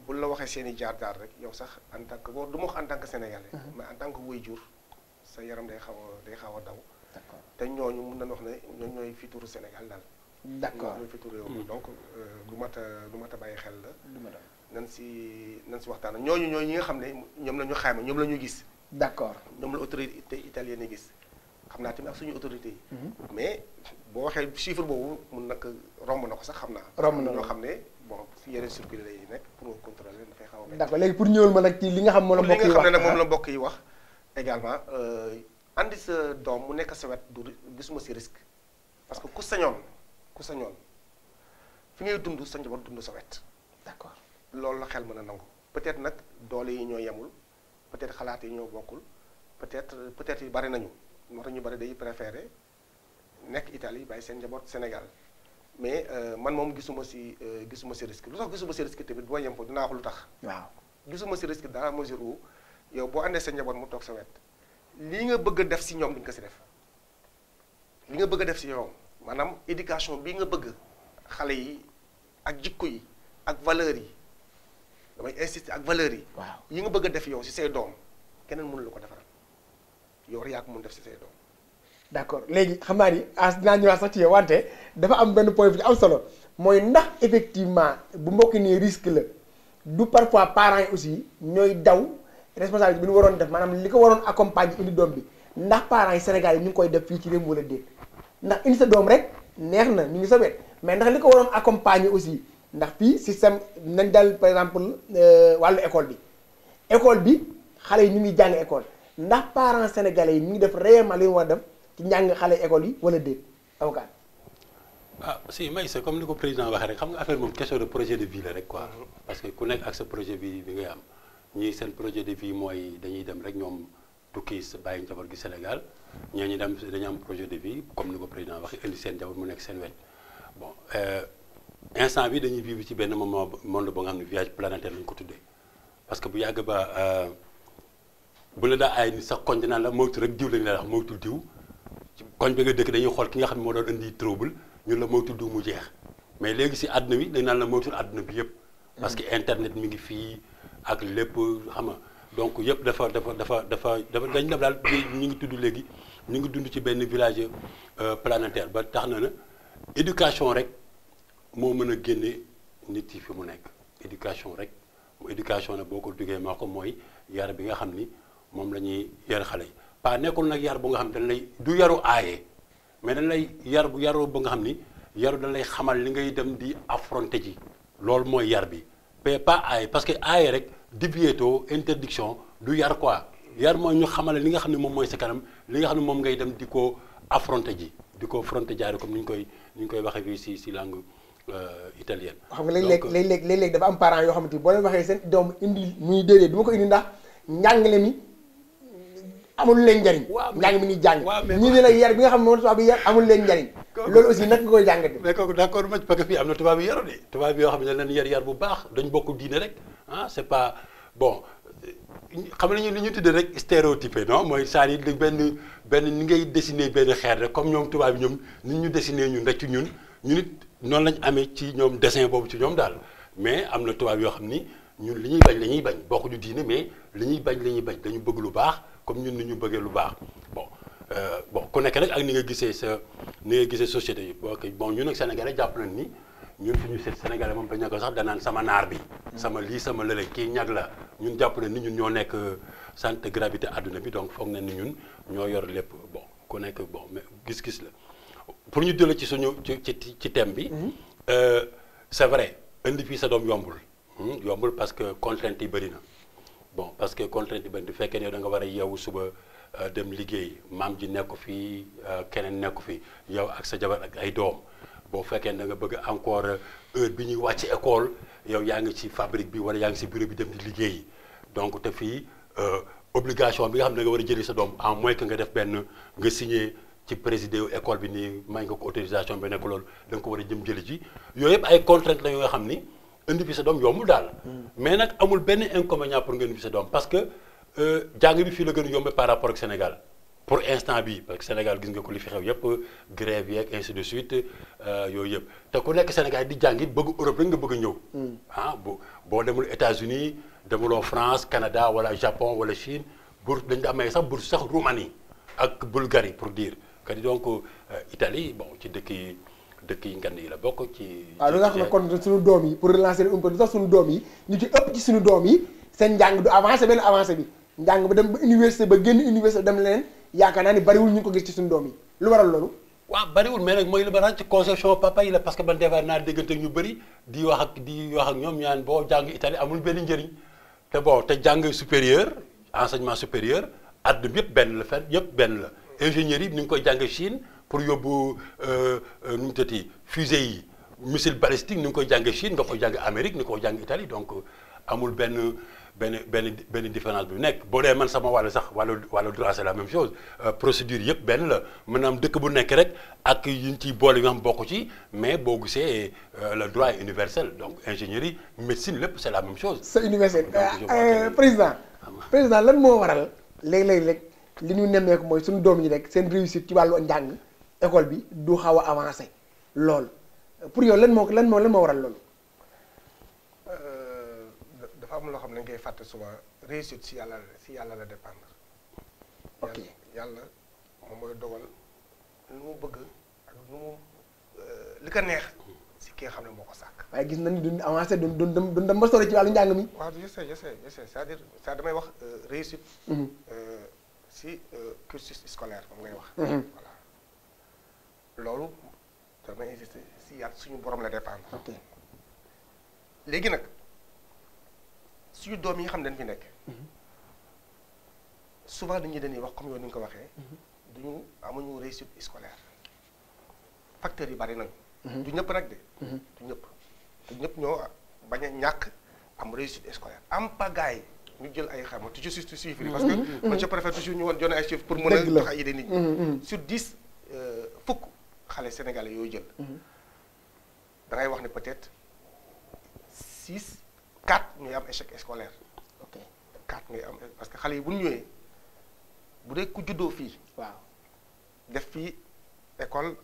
bu la waxee seen i jaar-jaar rek yow sax en tant que du ma wax en tant que sénégalais. mais en tant que waajur sa yaram day xaw a daw. d'accord te ñooñu mun nañu wax ne ñooñu ñooy futuru Sénégal daal. d'accord ñooy futuru réew mi donc lu mat a bàyyi xel la. nan si waxtaan ñooñu ñooy ñi nga xam ne ñoom la ñu xayma ñoom la ñu gis. d'accord ñoom la autorité italienne yi gis xam naa tamit ak suñu autorité yi. mais boo waxee chiffre boobu mun nag romb na ko sax xam naa. romb na ñoo xam ne. bon si yeneen circuit lay nekk pour nga contrôler dafay xaw a. d'accord léegi pour ñëwal ma nag ci li nga xam moom la mbokk yi wax li nga xam ne nag moom la mbokk yi wax également andi sa doom mu nekk sa wet du gisuma si risque parce que ku sañoon fi ngay dund sa njaboot dund sa wet. d'accord loolu la xel mën a nangu peut-être nag doole yi ñoo yemul peut-être xalaat yi ñoo bokkul peut-être yi bari nañu moo tax ñu bari day préféré nekk Italie bàyyi seen njaboot Sénégal. mais man moom gisuma si risque lu tax gisuma si risque tamit bu ma yem foofu dinaa wax lu tax. waaw gisuma si risque dans la mesure où yow boo àndee sa njaboot mu toog sa wet lii nga bëgg a def si ñoom di nga ko si def li nga bëgg a def si ñoom maanaam éducation bii nga bëgg xale yi ak jikko yi ak valeurs yi damay insister ak valeurs yi. waaw yi nga bëgg a def yow si say doom keneen mënu la ko defaral yow rek yaa ko mën def si say doom. d'accord léegi xam naa ni dinaa ñëwaat sax ci yow wante dafa am benn point bi am solo mooy ndax effectivement bu mbokk nii risque la du parfois parents yi aussi ñooy daw responsabilité bi ñu waroon def maanaam li ko waroon accompagner indi doom bi ndax parents yi Sénégal yi ñu ngi koy def fii ci réew mi wala déet ndax indi sa doom rek neex na ñu ngi sa wet mais ndax li ko waroon accompagner aussi ndax fii système nañ dal par exemple wàllu école bi xale yi ñu ngi jàng école ndax parents sénégalais yi ñu ngi def réellement li ñu war a def ci njàng xale école yi wala déet avocat. ah si may c'est comme ni ko président waxee rek xam nga affaire moom question de projet de vie la rek quoi. parce que ku nekk ak sa projet bi ngay am ñii seen projet de vie mooy dañuy dem rek ñoom tukki sa bàyyi njaboot gi Sénégal ñoo ñu dem dañu am projet de vie comme ni ko président waxee indi seen njaboot mu nekk seen wet bon instant bi dañuy vivre ci benn monde boo nga xam ne voyage planétaire lañu ko tuddee parce que bu yàgg ba bu la daa ay ni sax koñ dinaan la moytu rek diw lañu la wax moytul diw koñ bi nga dëkk dañuy xool ki nga xam ne moo doon indi trouble ñun la moytul diw mu jeex mais léegi si àdduna bi dañ naan la moytul àdduna bi yëpp parce que internet mi ngi fii ak lépp xam nga donc yëpp dafa dañ def daal ñu ngi tudd léegi ñu ngi dund ci benn village planétaire ba tax na éducation rek moo mën a génne nit yi fi mu nekk éducation rek mu éducation nag boo ko duggee maa ko mooy yar bi nga xam ni moom la ñuy yar xale yi pas nekkul nag yar bu nga xam dañ lay du yaru aaye mais dañ lay yar bu yaru ba nga xam ni yaru dañ lay xamal li ngay dem di affronter ji loolu mooy yar bi mais pas aaye parce que aaye rek divieto interdiction du yar quoi yar mooy ñu xamale li nga xam ne moom mooy sa kanam li nga xam ne moom ngay dem di ko affronter ji di ko affronter jaare comme ni ñu koy waxee fii si langue italienne. xam nga léeg-léeg dafa am parents yoo xamante ni boo leen waxee seen doom indi muy déedéet du ma ko indi ndax njàngale mi amul leen njariñ. waaw njàng mi ni jàng. waaw mais ñii ne nag yar bi nga xam ne moom tubaab bi yar amul leen njariñ. loolu aussi nag nga koy jàngate. mais kooku d'accord ma parce que fii am na tubaab yi yaru de tubaab bi yoo xam ne dañ leen yar bu baax dañ bokk diine rek ah c'est pas bon xam nañu li ñu tuddee rek stéréotypé non mooy c'est-à-dire benn ni ngay dessiner benn xeer rek comme ñoom tubaab bi ñoom ni ñu dessiner ñun rek ci ñun it noonu lañ amee ci ñoom dessin boobu ci ñoom daal mais am na tubaab yoo xam ni ñun li ñuy bañ la ñuy bañ bokkuñu diine mais li ñuy bañ la ñuy bañ dañu bëgg lu baax comme ñun ni ñu bëggee lu baax bon ku nekk rek ak ni nga gisee société yi bon ñun nag Sénégalais jàpp nañ ni ñun suñu Sénégalais moom dañu ko sax danaan sama naar bi sama lii sama lële kii ñag la ñun jàpp nañ ni ñun ñoo nekk centre de gravité àdduna bi donc foog nañ ni ñun ñoo yor lépp bon ku nekk bon mais gis-gis la pour ñu jëlee ci suñu ci thème bi c'est vrai indi fii sa doom yombul parce que contrainte yi bëri na bon parce que contrainte yi bëri du fekkee ne da nga war a yeewu suba dem liggéey maam ji nekk fi keneen nekk fi yow ak sa jabar ak ay doom boo fekkee da nga bëgg encore heure bi ñuy wàcc école yow yaa ngi ci fabrique bi wala yaa ngi ci bureau bi dem di liggéey donc te fii obligation bi nga xam ne nga war a jëli sa doom à moins que nga def benn nga signé ci présider école bi nii may nga ko autorisation bi nekk loolu da nga ko war a jëm jëli ji yooyu yëpp ay contraintes la yoo xam ni indi fi sa doom yombul daal. mais nag amul benn inconvénient pour nga indi fi sa doom parce que jàng bi fii la gën a yombe par rapport ak Sénégal pour instant bi parce que Sénégal gis nga ko li fi xew yëpp grève yeeg ainsi de suite yooyu yëpp te ku nekk Sénégal di jàngi bëgg Europe rek nga bëgg a ñëw. boo demul États-Unis demuloo France Canada wala Japon wala Chine bourse dañu amee sax bourse sax Roumanie ak Bulgarie pour dire que donc Italie bon ci dëkk yi ngand yi la bokk ci. waaw lu nga xam ne kon suñu doom yi pour relancer un peu lu tax suñu doom yi ñu ci ëpp ci suñu doom yi seen njàng du avancé benn avancé bi njàng ba dem ba université ba génn université dem leneen yaakaar naa ni bariwul ñu ko gis ci suñu doom yi lu waral loolu. waaw bariwul mais nag mooy li ma naan ci conception papa yi la parce que man defar naa déggante ñu bëri di wax ak ñoom ñaan boo jàng Italie amul benn njëriñ te bon te jàng supérieur enseignement supérieur àdduna bi yëpp benn la fen yëpp benn la ingénieurs yi ni nga koy jàng Chine pour yóbbu nu mu tëddee fusée yi missile balistique ni nga koy jàng Chine nga koy jàng Amérique ni nga koy jàng Italie donc amul benn différence bi nekk boo dee man sama wàllu sax wàllu droit c'est la même chose procédure yëpp benn la maanaam dëkk bu nekk rek ak yi ñu ciy boole yi nga xam bokk ci mais boo gisee le droit est universel donc ingénierie médecine lépp c'est la même chose. c'est universel président lan moo waral léeg-léeg rek li ñu nemmeeku mooy suñu doom yi rek seen réussite ci wàllu njàng école bi du xaw a avancé lool pour yow lan moo waral loolu. dafa am loo xam ne ngay fàtte souvent réussite si yàlla la dépendre. ok yàlla moom mooy dogal lu mu bëgg ak lu mu li ko neex si ki nga xam ne moo ko sàkk. waaye gis nañu duñ avancé duñ dem ba sori ci wàllu njàng mi. waaw je sais c'est-à-dire ça damay wax réussite. si cursus scolaire moom ngay wax. voilà loolu damay insister si yàlla suñu borom la dépendre. ok léegi nag suñu doom yi nga xam ne dañ fi nekk. souvent dañuy wax comme yow ni nga ko waxee. amuñu réussite scolaire facteurs yi bari nañu. du ñëpp nag de. du ñëpp ñoo bañ a ñàkk am réussite scolaire am pagaille ñu jël ay xam toujours sur chiffres yi parce que man je préfère toujours ñu woon jonne ay chiffres pour mën a jox ay idée nit ñi sur 10 fukk xale sénégalais yooyu jël da ngay wax ne peut-être 4 ñooy am échec scolaire. ok 4 ngay am parce que xale yi bu ñu ñëwee bu dee ku juddoo fii. waaw def fii école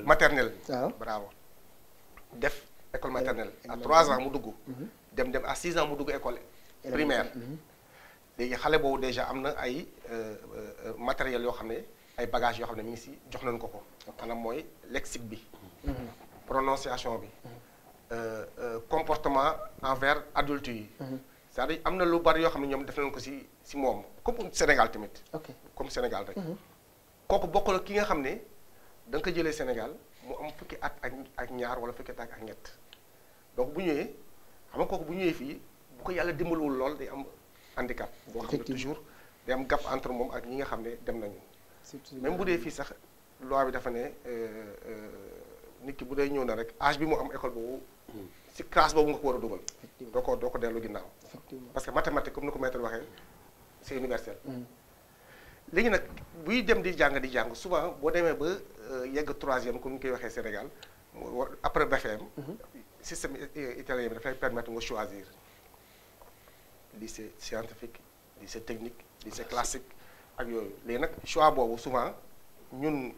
maternelle. waaw bravo def école maternelle à 3 ans mu dugg. dem à 6 ans mu dugg école primaire. léegi xale boobu déjà am na ay matériel yoo xam ne ay bagages yoo xam ne mi ngi si jox nañu ko ko. maanaam mooy lexique bi. prononciation bi. comportement envers adulte yi. c'est-à-dire am na lu bari yoo xam ne ñoom def nañu ko si moom comme Sénégal tamit. ok comme Sénégal rek. kooku bokkul ak ki nga xam ne da nga ko jëlee Sénégal mu am fukki at ak ñaar wala fukki at ak ñett donc bu ñëwee xam nga kooku bu ñëwee fii bu ko yàlla dimbalul lool day am handicap. boo xam ne toujours day am gap entre moom ak ñi nga xam ne dem nañu. même bu dee fii sax loi bi dafa ne nit ki bu dee ñëw na rek âge bi mu am école boobu. si classe boobu nga ko war a dugal. doo ko dellu ginnaaw. parce que mathématique comme ni ko maître waxee c'est universel. léegi nag buy dem di jàng souvent boo demee ba yegg 3e comme ni koy waxee Sénégal après BFM. système italien bi dafay permettre nga choisir lycée scientifique lycée technique lycée classique ak yooyu léegi nag choix boobu souvent ñun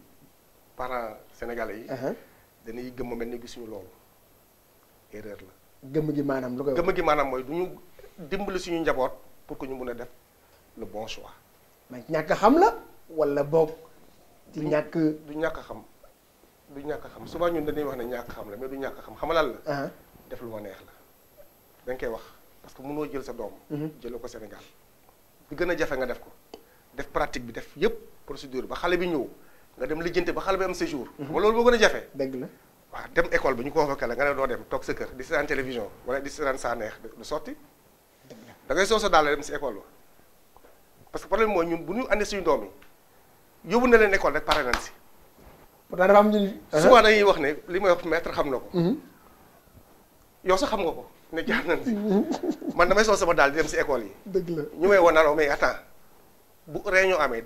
parents sénégalais yi. dañuy gëm mel ni gisuñu loolu erreur la. gëmm gi maanaam lu koy wax gëmm gi maanaam mooy du ñu dimbali suñu njaboot pour que ñu mun a def le bon choix. mais ñàkk a xam la wala boog. ci ñàkk du ñàkk a xam du ñàkk a xam souvent ñun dañuy wax ne ñàkk a xam la mais du ñàkk a xam xamalal la. def lu ma neex la dañ koy wax parce que mënoo jël sa doom. jëlee ko Sénégal bi gën a jafe nga def ko def pratique bi def yëpp procédure ba xale bi ñëw nga dem lijjante ba xale bi am séjour. ba loolu moo gën a jafe. dëgg la waaw dem école bi ñu convoqué la nga ne doo dem toog sa kër di seetaan télévision wala di seetaan saa neex du sotti. da ngay soo sa daal dem si école ba parce que problème mooy ñun bu ñu andi suñu doom yi yóbbu na leen école rek pare nañ si. pourtant dafa am ñu. souvent dañuy wax ne li may wax maître xam na ko. yow sax xam nga ko ne jaar nañ si. man damay sol sama daal di dem si école yi. dëgg la ñu may wan naan mais attends bu réunion amee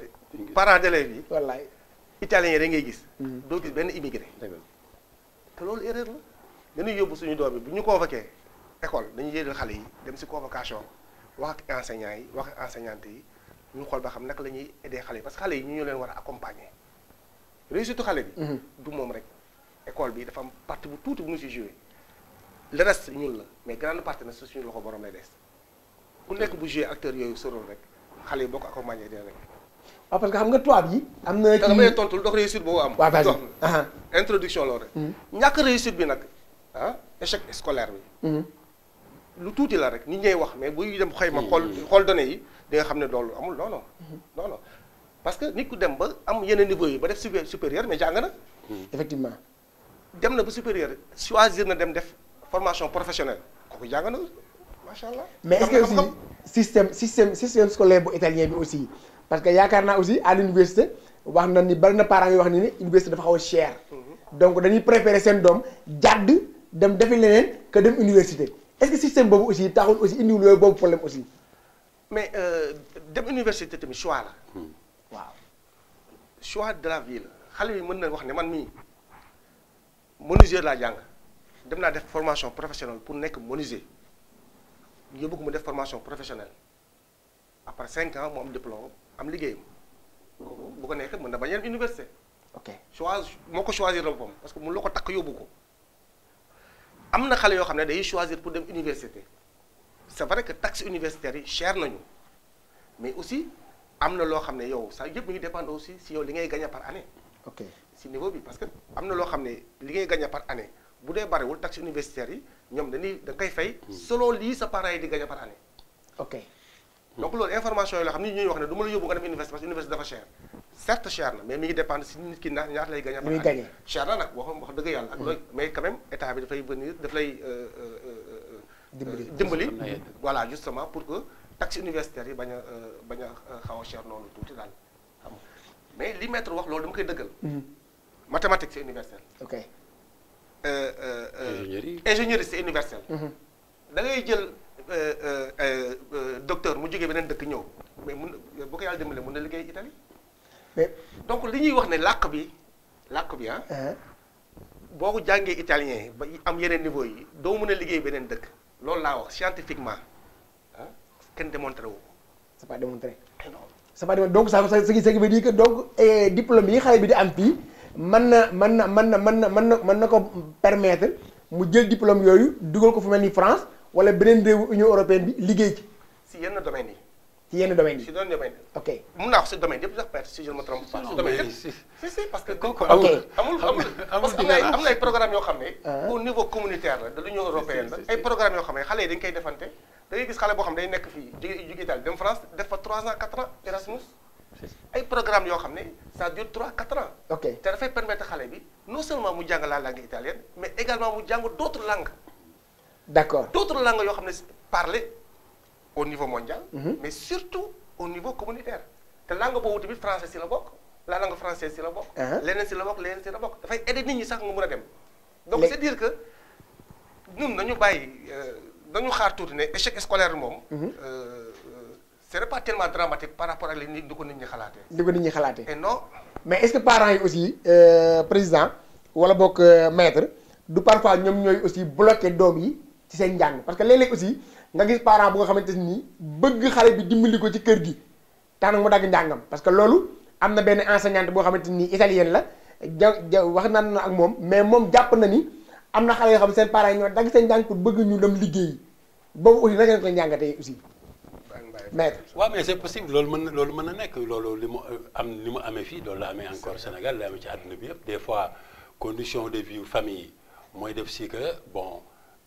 parents d'élèves yi. wallaay italiens yi da ngay gis. doo gis benn immigré. te loolu erreur la dañuy yóbbu suñu doom yi bu ñu convoqué école dañuy jël xale yi dem si convocation wax ak enseignants yi wax ak enseignantes yi ñu xool ba xam naka la ñuy aider xale yi parce que xale yi ñu leen war a accompagner réussite xale bi. du moom rek école bi dafa am partie bu tuuti bu ñu si joué le reste ñun la mais grande partie na suñu loxo borom lay des ku nekk bu joué acteur yooyu soroon rek xale yi boo ko accompagner dina rek. waaw parce que xam nga tubaab yi. am na dama lay tontu dox réussite boobu am. waaw vas-y introduction loolu rek. ñàkk réussite bi nag échec scolaire bi. lu tuuti la rek nit ñay wax mais buy dem xëy ma xool données yi di nga xam ne loolu amul non non parce que nit ku dem ba am yenn niveau yi ba def supérieur mais jàng na. effectivement. dem na ba supérieur choisir na dem def formation professionnelle kooku jàng na macha allah. mais est-ce que aussi système scolaire bu italien bi aussi. parce que yaakaar naa aussi à l'université wax na ni bari na parents yi wax ni université dafa xaw a cher. donc dañuy préférer seen doom jàdd dem defi leneen que dem université est-ce que système boobu aussi taxul aussi indiwul yooyu boobu problème aussi. mais dem université tamit choix la. waaw choix de la vie la xale yi mën na wax ne man mii menuisier laa jàng dem naa def formation professionnelle pour nekk menuisier yóbbu ko mu def formation professionnelle après 5 ans mu am diplôme am liggéeyam bu ko nekk mën na bañ a dem université. ok moo ko choisir la boppam parce que mun la ko takk yóbbu ko am na xale yoo xam ne day choisir pour dem université c'est vrai que taxes universitaires yi cher nañu mais aussi am na loo xam ne yow sax yëpp mi ngi dépendre aussi si yow li ngay gagner par année. ok si niveau bi parce que am na loo xam ne li ngay gagner par année bu dee bariwul taxes universitaires yi ñoom da nga koy fay selon lii sa parents yi di gagner par année. ok donc loolu information yi la xam ni ñuy wax ne du ma la yóbbu nga dem université parce que université dafa cher certes cher na mais mi ngi dépendre si nit ki ñaata lay gagner par année. cher na nag wax dëgg yàlla ak looy mais quand même état bi dafay venir daf lay dimbali voilà justement pour que taxes universitaires yi bañ a xaw a cher noonu tuuti daal xam nga mais li maître wax loolu dama koy dëggal. mathématique c'est universel. ok. ingénierie c'est universel. da ngay jël docteur mu jógee beneen dëkk ñëw mais mun bu ko yàlla dimbalee mun na liggéey Italie. mais donc li ñuy wax ne làkk bi boo ko jàngee italien ba am yeneen niveau yi doo mën a liggéey beneen dëkk loolu laa wax scientifiquement kenn démontré wu ko. c'est pas démontré. non c'est pas démontré donc ça veut dire que donc diplôme yi xale bi di am fii mën na ko permettre mu jël diplôme yooyu dugal ko fu mel ni France wala beneen réewu Union européenne bi liggéey ci. si yenn domaines yi. ci yenn domaines yi. si yenn domaines yi. ok mun naa wax si domaine yëpp sax peut-être si je ne me trompe pas. si domaine yëpp si parce que. amul parce que am na ay programmes yoo xam ne. au niveau communautaire la de l'Union européenne la. ay programmes yoo xam ne xale yi dañ koy defante da ngay gis xale boo xam ne day nekk fii jóge Italie dem France def fa 3 ans 4 ans Erasmus. ay programmes yoo xam ne ça dure 3-4 ans. ok te dafay permettre xale bi non seulement mu jàng la langue italienne mais également mu jàng d'autres langues. d'accord d'autres langues yoo xam ne parlées au niveau mondial. mais surtout au niveau communautaire. te langue boobu tamit français si la bokk la langue française si la bokk. leneen si la bokk leneen si la bokk dafay aider nit ñi sax nga mën a dem. donc c'est dire que ñun nañu bàyyi nañu xaar tuuti ne échec scolaire moom. c'est pas tellement dramatique par rapport ak li nit ko nit ñi xalaatee. li ko nit ñi xalaatee. et non. mais est-ce que parents yi aussi président wala bokk maître du parfois ñoom ñooy aussi bloquer doom yi ci seen njàng parce que léeg-léeg aussi nga gis parent bu nga xamante ni bëgg xale bi dimbali ko ci kër gi tax nag mu dagg njàngam parce que loolu am na benn enseignante boo xamante ni italienne la wax naan na ak moom mais moom jàpp na ni am na xale yoo xam seen parents yi ñoo dagg seen njàng pour bëgg ñu dem liggéey boobu aussi naka ngeen koy njàngatee aussi. maître waaw mais c'est possible loolu mën na nekk loolu li mu amee fii loolu la amee encore Sénégal la amee ci àdduna bi yëpp des fois condition de vie famille mooy def si que bon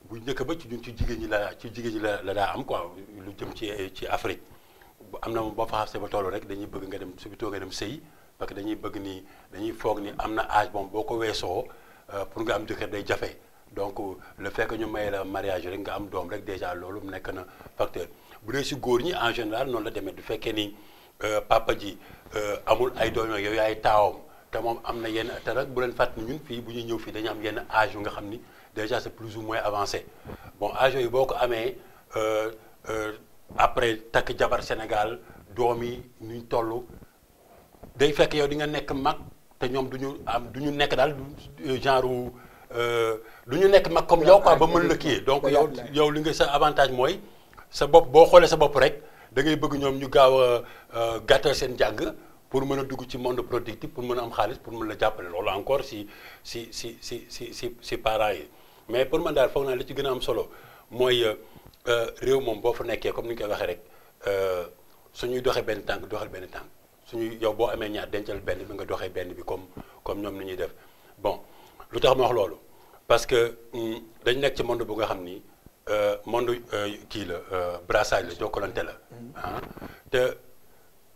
bu njëkk ba ci ñun ci jigéen ñi la daa am quoi lu jëm ci Afrique am na moom boo fa xasee ba toll rek dañuy bëgg nga dem surtout nga dem sëy parce que dañuy foog ni am na âge bon boo ko weesoo pour nga am jëkkër day jafe donc le fait que ñu may la mariage rek nga am doom rek déjà loolu mu nekk na facteur bu dee si góor ñi en général noonu la demee du fekkee ni papa ji amul ay doom yow yaay taawam te moom am na yenn te nag bu leen fàttali ñun fii bu ñuy ñëw fii dañu am yenn âge yu nga xam ni déjà c'est plus ou moins avancé bon âge yooyu boo ko amee après takk jabar Sénégal doom yi nuñ toll day fekk yow di nga nekk mag te ñoom du ñu nekk daal genre du ñu nekk mag comme yow quoi ba mën la kii donc yow li nga sa avantage mooy sa bopp boo xoolee sa bopp rek da ngay bëgg ñoom ñu gaaw a gàttal seen jàng pour mën a dugg ci monde productif pour mën a am xaalis pour mën la jàppale loolu encore si parents yi mais pour man daal foog naa li ci gën a am solo mooy réew moom boo fa nekkee comme ni ñu koy waxee rek suñuy doxee benn tànk doxal benn tànk suñuy yow boo amee ñaar dencal benn bi nga doxee benn bi comme ñoom ni ñuy def bon lu tax ma wax loolu parce que dañ nekk ci monde bu nga xam ni monde kii la brassage la jokkalante la te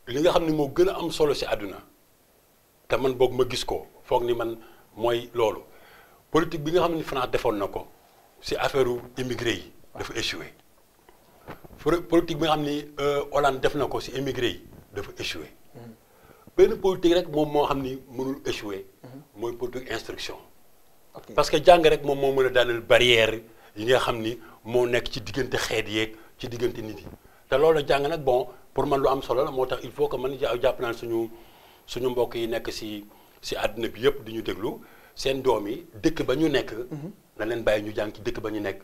li nga xam ni moo gën a am solo si àdduna te man boog ma gis ko foog ni man mooy loolu politique bi nga xam ni France defoon na ko si affaire immigré yi dafa échoué politique bi nga xam ni Hollande def na ko si immigré yi dafa échoué benn politique rek moom moo xam ni mënul échoué mooy politique instruction parce que jàng rek moom moo mën a daaneel barrière yi nga xam ni moo nekk ci diggante xeet yeeg ci diggante nit yi te loolu jàng nag bon pour man lu am solo la moo tax il faut que man jàpp naa suñu mbokk yi nekk si àdduna bi yëpp di ñu déglu seen doom yi dëkk ba ñu nekk na leen bàyyi ñu jàng ci dëkk ba ñu nekk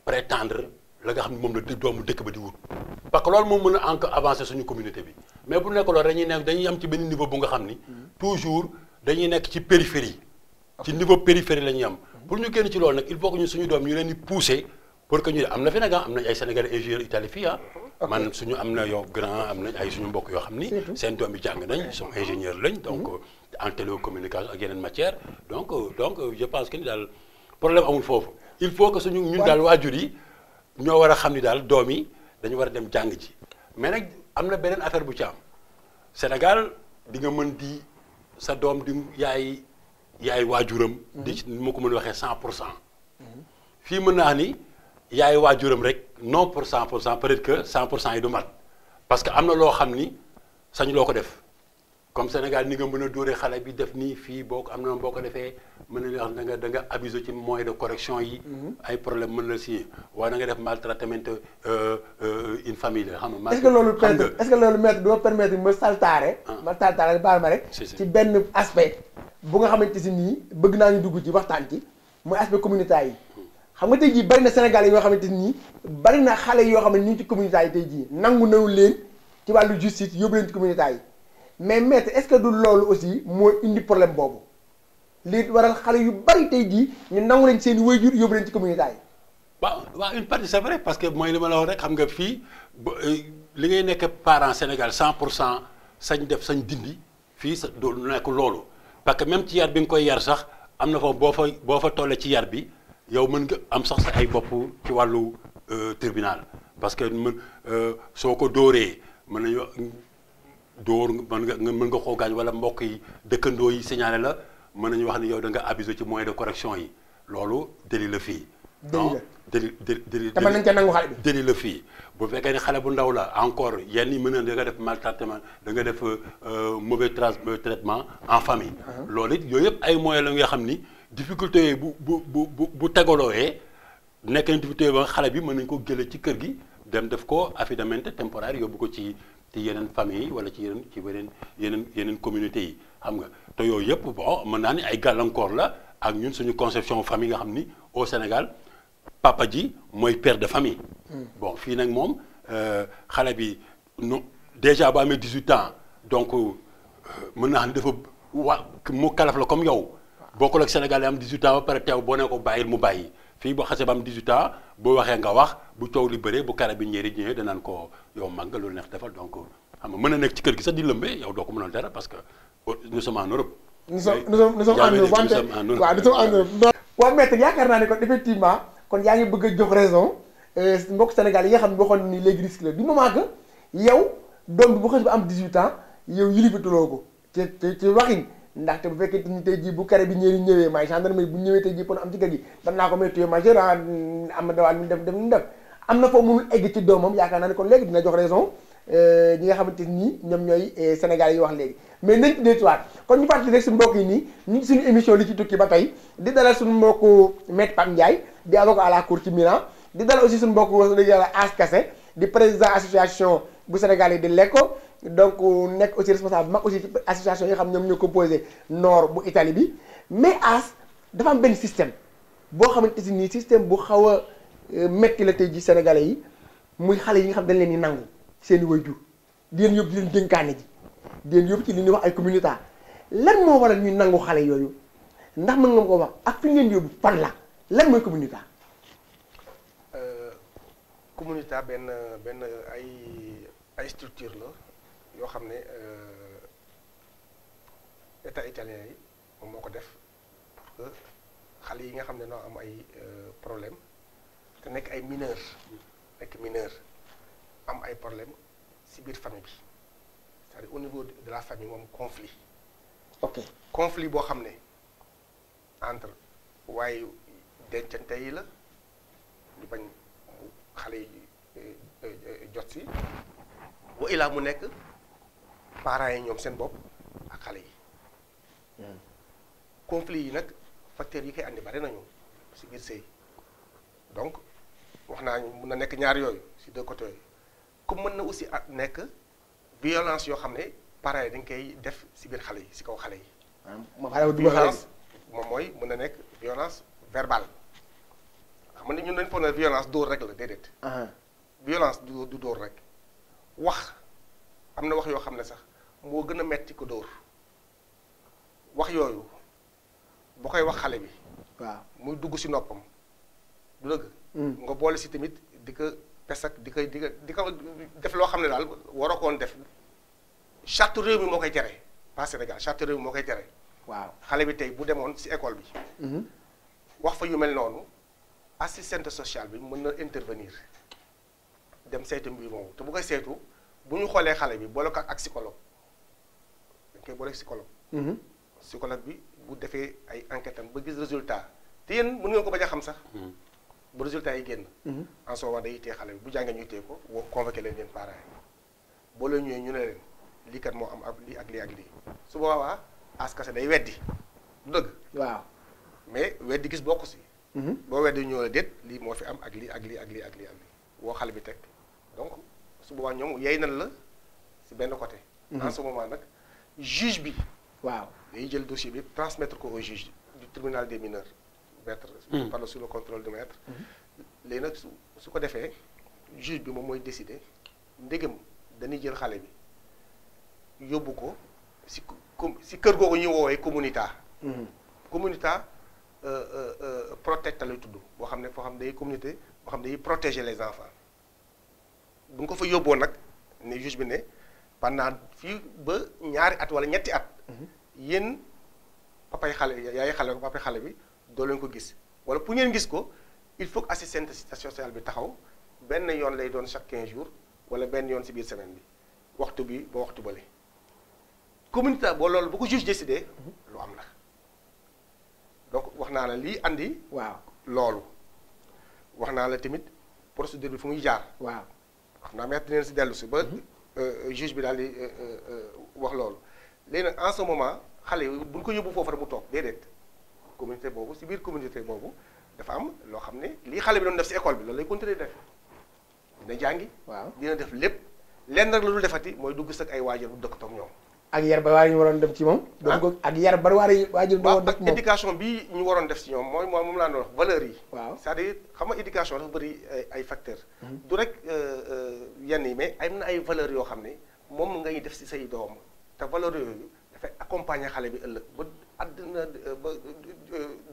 prétendre la nga xam ne moom la doomu dëkk ba di wut parce que loolu moom mën a encore avancer suñu communauté bi mais bu nekk loolu dañuy am ci benn niveau bu nga xam ni toujours dañuy nekk ci périphérie ci niveau périphérie la ñuy am pour ñu génn ci loolu nag il faut que ñu suñu doom ñu leen di pousser pour que ñu am na fi nag am nañ ay Sénégalais ingénieurs Italie fii man suñu am na yow grand am nañ ay suñu mbokk yoo xam ni seen doom yi jàng nañ sont ingénieurs lañ donc en télécommunication ak yeneen matière donc je pense que ni daal problème amul foofu il faut que suñu ñun daal waajur yi ñoo war a xam ni daal doom yi dañu war a dem jàng ji mais nag am na beneen affaire bu ci am Sénégal di nga mën di sa doom di yaay waajuram di ma ko mën a waxee 100% fii mën naa ni yaay waajuram rek non pour 100% peut-être que 100% yi du mat parce que am na loo xam ni sañ loo ko def comme Sénégal ni nga mën a dóoree xale bi def nii fii boo ko am na boo ko defee mën na wax da nga abusé ci moyen de correction yi ay problème mën na si waaye da nga def maltraitement une famille la xam nga est-ce que loolu maître doo permettre ma saltaare baal ma rek ci benn aspect bu nga xamante si nii bëgg naa ñu dugg ci waxtaan ci mooy aspect communautaire yi xam nga tey jii bari na Sénégal yi yoo xamante nii bari na xale yoo xam ne ñu ngi ci communautaire yi tey jii nangu naw leen ci wàllu justice yóbbu leen ci communautaire yi mais maître est-ce que du loolu aussi moo indi problème boobu lii waral xale yu bari tey jii ñu nangu leen seen i waajur yóbbu leen ci communautaire yi waaw une partie c'est vrai parce que mooy li ma la wax rek xam nga fii li ngay nekk parent Sénégal 100% sañ def sañ dindi fii sa du nekk loolu parce que même ci yar bi nga koy yar sax am na foofu boo fa tollee ci yar bi yow mën nga am sax sa ay bopp ci wàllu tribunal parce que soo ko dóoree mën nañu dóor mën nga koo gaañ wala mbokk yi dëkkandoo yi signalé la mën nañu wax ni yow da nga abusé ci moyen de correction yi loolu délit la fii. délit te mën nañu ca nangu xale bi. délit la fii bu fekkee ni xale bu ndaw la encore yenn yi mën na da nga def maltraitement da nga def mauvais traitement en famille. loolu it yooyu yëpp ay moyens la nga xam ni difficulté yooyu bu tegalooyee nekk na difficulté ba xale bi mën nañu ko jëlee ci kër gi dem def ko affidamento temporaire yóbbu ko ci yeneen famille yi wala ci yeneen communauté yi xam nga te yooyu yëpp bon mën naa ni ay gàllankoor la ak ñun suñu conception famille nga xam ni au Sénégal papa ji mooy père de famille. bon fii nag moom xale bi no déjà ba amee 18 ans donc mën naa xam ne dafa mu kalaf la comme yow bokkul ak Sénégal yi am 18 ans ba pare teew boo ne ko bàyyil mu bàyyi fii boo xasee ba am 18 ans boo waxee nga wax bu coow li bëree bu kara bi ñëwee danaan ko yow mag nga loolu neex defal donc xam nga mën na nekk ci kër gi sax di lëmbee yow doo ko mënal dara parce que nous sommes en Europe. nous sommes en Europe waaw nous sommes en Europe. waaw maître yaakaar naa ne kon effectivement kon yaa ngi bëgg a jox raison mbokk Sénégal yi nga xam ne waxoon ni léegi risque la du moment que yow doom bi bu xës ba am 18 ans yow yilifatuloo ko ci waxin ndaxte bu fekkee ni tey jii bu kare bi ñëwee maay gendarmerie bu ñëwee tey jii pour am ci kër gi dan naa ko may tuyee majeur am na dawal mi def am na foo mënul egg ci doomam yaakaar naa ne kon léegi dina jox raison ñi nga xamante ni ñoom ñooy Sénégal yi wax léegi mais nañ ci dellusiwaat kon ñu fàttali rek suñu mbokk yi nii ñu ngi suñu émission li ci tukki ba tey di dalal suñu mbokku maître Pape Ndiaye di avocat à la cour ci Milan di dalal aussi suñu mbokku wax dëgg yàlla As Kassé di président association bu Sénégal yi di lekko donc nekk aussi responsable mag aussi ci association yi nga xam ñoom ñoo composé nord bu Italie bi mais As dafa am benn système boo xamante si nii système bu xaw a metti la tey ji Sénégalais yi muy xale yi nga xam dañ leen di nangu seen i waajur di leen yóbbu di leen dénkaane ji di leen yóbbu ci li ñuy wax ay communautaire lan moo waral ñuy nangu xale yooyu ndax mën nga ko wax ak fi ngeen yóbbu fan la lan mooy communautaire. communautaire benn ay structure la yoo xam ne état italien yi moom moo ko def pour que xale yi nga xam ne noo am ay problème te nekk ay mineur am ay problème ci biir famille bi c'est-à-dire au niveau de la famille moom conflit. ok conflit boo xam ne entre waaye dencante yi la ñu bañ xale yi jot si wa ilaa mu nekk parents yi ñoom seen bopp ak xale yi conflit yi nag facteurs yi koy andi bari nañu ci biir sëy donc wax naa mun na nekk ñaar yooyu ci deux côtés yooyu comme mën na aussi nekk violence yoo xam ne parents yi dañ koy def ci biir xale yi ci kaw xale yi violence moom mooy mën na nekk violence verbale xam nga ñun dañ foog ne violence dóor rek la déedéet violence du dóor rek wax am na wax yoo xam ne sax moo gën a metti ko dóor wax yooyu boo koy wax xale bi waaw muy dugg ci noppam du dëgg nga boole ci tamit di ko pesak di ko def loo xam ne daal waroo koon def charte réew mi moo koy tere pas Sénégal charte réew mi moo koy tere waaw xale bi tey bu demoon ci école bi wax fa yu mel noonu assistante sociale bi mën na intervenir dem saytu mbir moomu te bu koy saytu bu ñu xoolee xale bi boole ko ak psychologue dañ koy boole psychologue psychologue bi bu defee ay enquête am ba gis résultat te yéen mën ngeen ko bañ a xam sax bu résultat yi génn en ce moment day téye xale bi bu jàngee ñuy téye ko woo convoqué leen yéen parents yi boo leen ñëwee ñu ne leen lii kat moo am ak lii ak lii ak lii su boobaa As Kassé day weddi du dëgg waaw mais weddi gis bokku si boo weddi ñëw la déet lii moo fi am ak lii ak lii ak lii ak lii ak lii woo xale bi teg donc su boobaa ñoom yey nan la si benn côté en ce moment nag juge bi waaw day jël dossier bi transmettre ko au juge du tribunal des mineurs maître par sous le contrôle du maître léegi nag su ko defee juge bi moom mooy décider ndégam dañuy jël xale bi yóbbu ko si kër googu ñuy woowee communauté protecte lay tudd boo xam ne foo xam day communauté boo xam ne day protéger les enfants bu nga ko fa yóbboo nag ne juge bi ne pendant fii ba ñaari at wala ñetti at yéen papay xale yaay xale ko papay xale bi doo leen ko gis wala pour ngeen gis ko il faut que assistante sociale bi taxaw benn yoon lay doon chaque 15 jours wala benn yoon ci biir semaine bi waxtu bi ba waxtu bële communauté boo loolu bu ko juge décidé lu am la donc wax naa la lii andi waaw loolu wax naa la tamit procédure bi fu muy jaar waaw xam naa metti neen si dellu si ba juge bi daal di wax loolu léegi nag en ce moment xale yi bu ñu ko yóbbu foofu rek mu toog déedéet communauté boobu si biir communauté boobu dafa am loo xam ne lii xale bi doon def si école bi loolu lay continuer def dina jàngi waaw dina def lépp lenn rek la dul defati mooy dugg sag ay waajur bu dëkk toog ñoom ak yar ba waa ñu waroon dem ci moom ak yar ba waajur waaw def ak moom éducation bi ñu waroon def si ñoom mooy moom laa doon wax valeurs yi waaw c'est-à-dire xam nga éducation dafa bëri ay facteurs du rek yenn yi mais am na ay valeurs yoo xam ne moom ngay def si say doom te valeurs yooyu dafay accompagner xale bi ëllëg ba àddina ba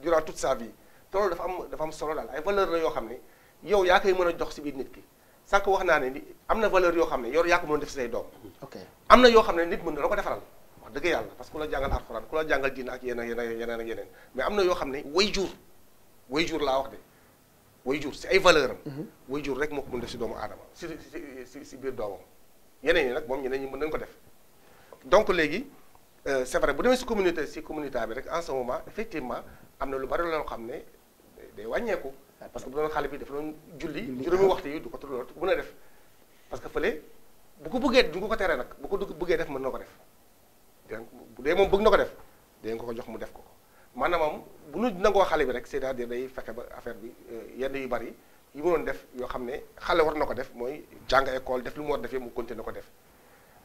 durant toute sa vie te loolu dafa am solo daal ay valeurs la yoo xam ne yow yaa koy mën a jox si biir nit ki sànq wax naa ne ni am na valeur yoo xam ne yow yaa ko mën a def si say doom ok am na yoo xam ne nit mën na la ko defaral wax dëgg yàlla parce que ku la jàngal alxuraan ku la jàngal diina ak yeneen ak yeneen mais am na yoo xam ne way jur laa wax de way jur si ay valeur am way jur rek moo ko mën def si doomu aadama si biir doomam yeneen yi nag moom ñeneen ñi mën nañu ko def donc léegi c'est vrai bu demee si communauté bi rek en ce moment effectivement am na lu bari loo xam ne day wàññeeku parce que bu doon xale bi dafa doon julli juróomi waxtu yi du ko tudd mën a def parce que fële bu ko bëggee du nga ko tere nag bu ko bëggee def mën na ko def bu dee moom bëgg na ko def dinañ ko jox mu def ko maanaam moom bu ñu nangoo xale bi rek c'est-à-dire day fexe ba affaire bi yenn yu bari yi mu doon def yoo xam ne xale war na ko def mooy jàng école def lu mu war defee mu continuer ko def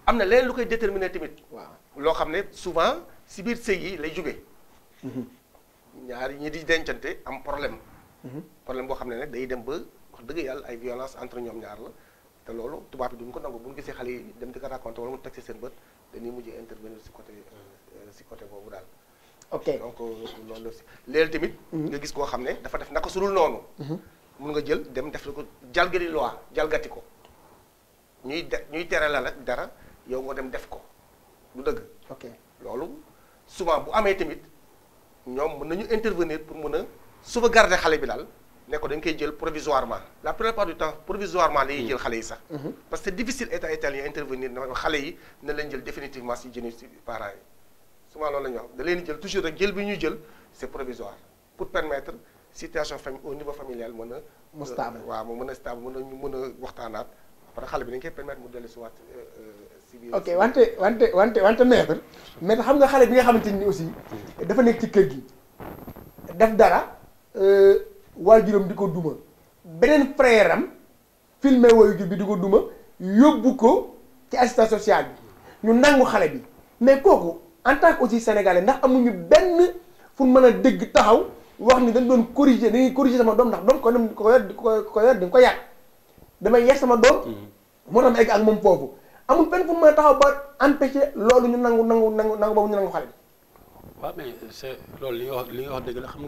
am na leneen lu koy déterminer tamit. waaw loo xam ne souvent si biir sëy yi lay jógee. ñaari ñi di dencante am problème. problème boo xam ne nag day dem ba wax dëgg yàlla ay violence entre ñoom ñaar la te loolu tubaab bi duñ ko nangu bu ñu gisee xale yi dem di ko raconter wala mu teg ci seen bët dañuy mujjee intervenir si côté boobu daal. ok donc loolu aussi léegi tamit. nga gis koo xam ne dafa def naka su dul noonu. mun nga jël dem def ko jalgati loi jalgati ko ñuy tere la rek dara yow nga dem def ko du dëgg. ok loolu souvent bu amee tamit ñoom mën nañu intervenir pour mën a sauvegarder xale bi daal ne ko dañ koy jël provisoirement la plupart du temps provisoirement la ñuy jël xale yi sax. parce que c'est difficile état italien intervenir na xale yi na leen jël définitivement si jëni si parents yi souvent loolu la ñuy wax da leen jël toujours rek jël bi ñuy jël c'est provisoire pour permettre situation au niveau familial mën a. mu stable waaw mu mën a stable ñu mën a waxtaanaat après xale bi dañ koy permettre mu dellu si waat si biir. ok wante maître xam nga xale bi nga xamante ni aussi dafa nekk ci kër gi def dara waajuram di ko duma beneen frère am filmé waajur bi di ko duma yóbbu ko ci assistance sociale bi ñu nangu xale bi mais kooku en tant que aussi sénégalais ndax amuñu benn fu mën a dégg taxaw wax ni dañ doon corriger dañuy corriger sama doom ndax doom ko yor di ko yar damay yar sama doom moo tax ma egg ak moom foofu amul benn fu mën a taxaw ba empêcher loolu ñu nangu boobu ñu nangu xale bi. waaw mais c'est loolu li nga wax dëgg la xam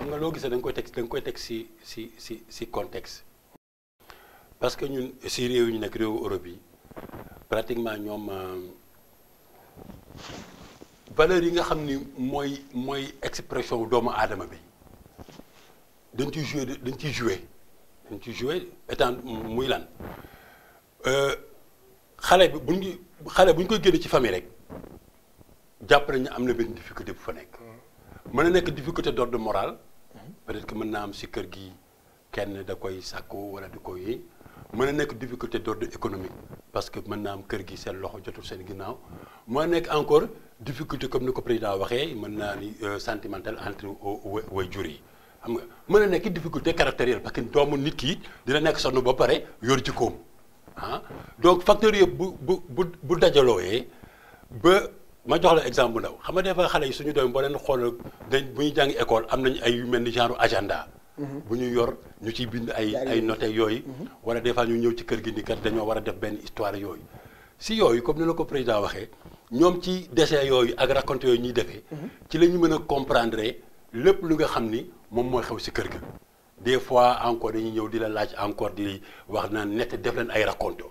nga loo gisee da nga koy teg si contexte parce que ñun si réew yi ñu nekk réewu Europe yi pratiquement ñoom valeurs yi nga xam ni mooy expression doomu aadama bi dañ ciy jouer étant muy lan xale bu ñu koy génne ci famille rek jàpp nañu am na benn difficulté bu fa nekk mën na nekk difficulté d'ordre moral peut-être que mën naa am si kër gi kenn da koy sàkku wala da koy mën na nekk difficulté d'ordre économique parce que mën naa am kër gi seen loxo jotul seen ginnaaw mën na nekk encore difficulté comme ni ko président waxee mën naa ni sentimental entre way jur yi xam nga mën na nekk difficulté caractérielle parce que doomu nit ki dina nekk sonn ba pare yor jikkoom donc facteurs yëpp bu dajalooyee ba ma jox la exemple bu ndaw xam nga des fois xale yi suñu doom boo leen xool bu ñuy jàngi école am nañu ay yu mel ni genre agenda bu ñu yor ñu ciy bind ay notes yooyu wala des fois ñu ñëw ci kër gi ni kat dañoo war a def benn histoire yooyu si yooyu comme ni la ko président waxee ñoom ci dessin yooyu ak raconte yooyu ñuy defee ci la ñu mën a comprendre lépp lu nga xam ni moom mooy xew si kër ga des fois encore dañuy ñëw di la laaj encore di wax naan nett def leen ay raconte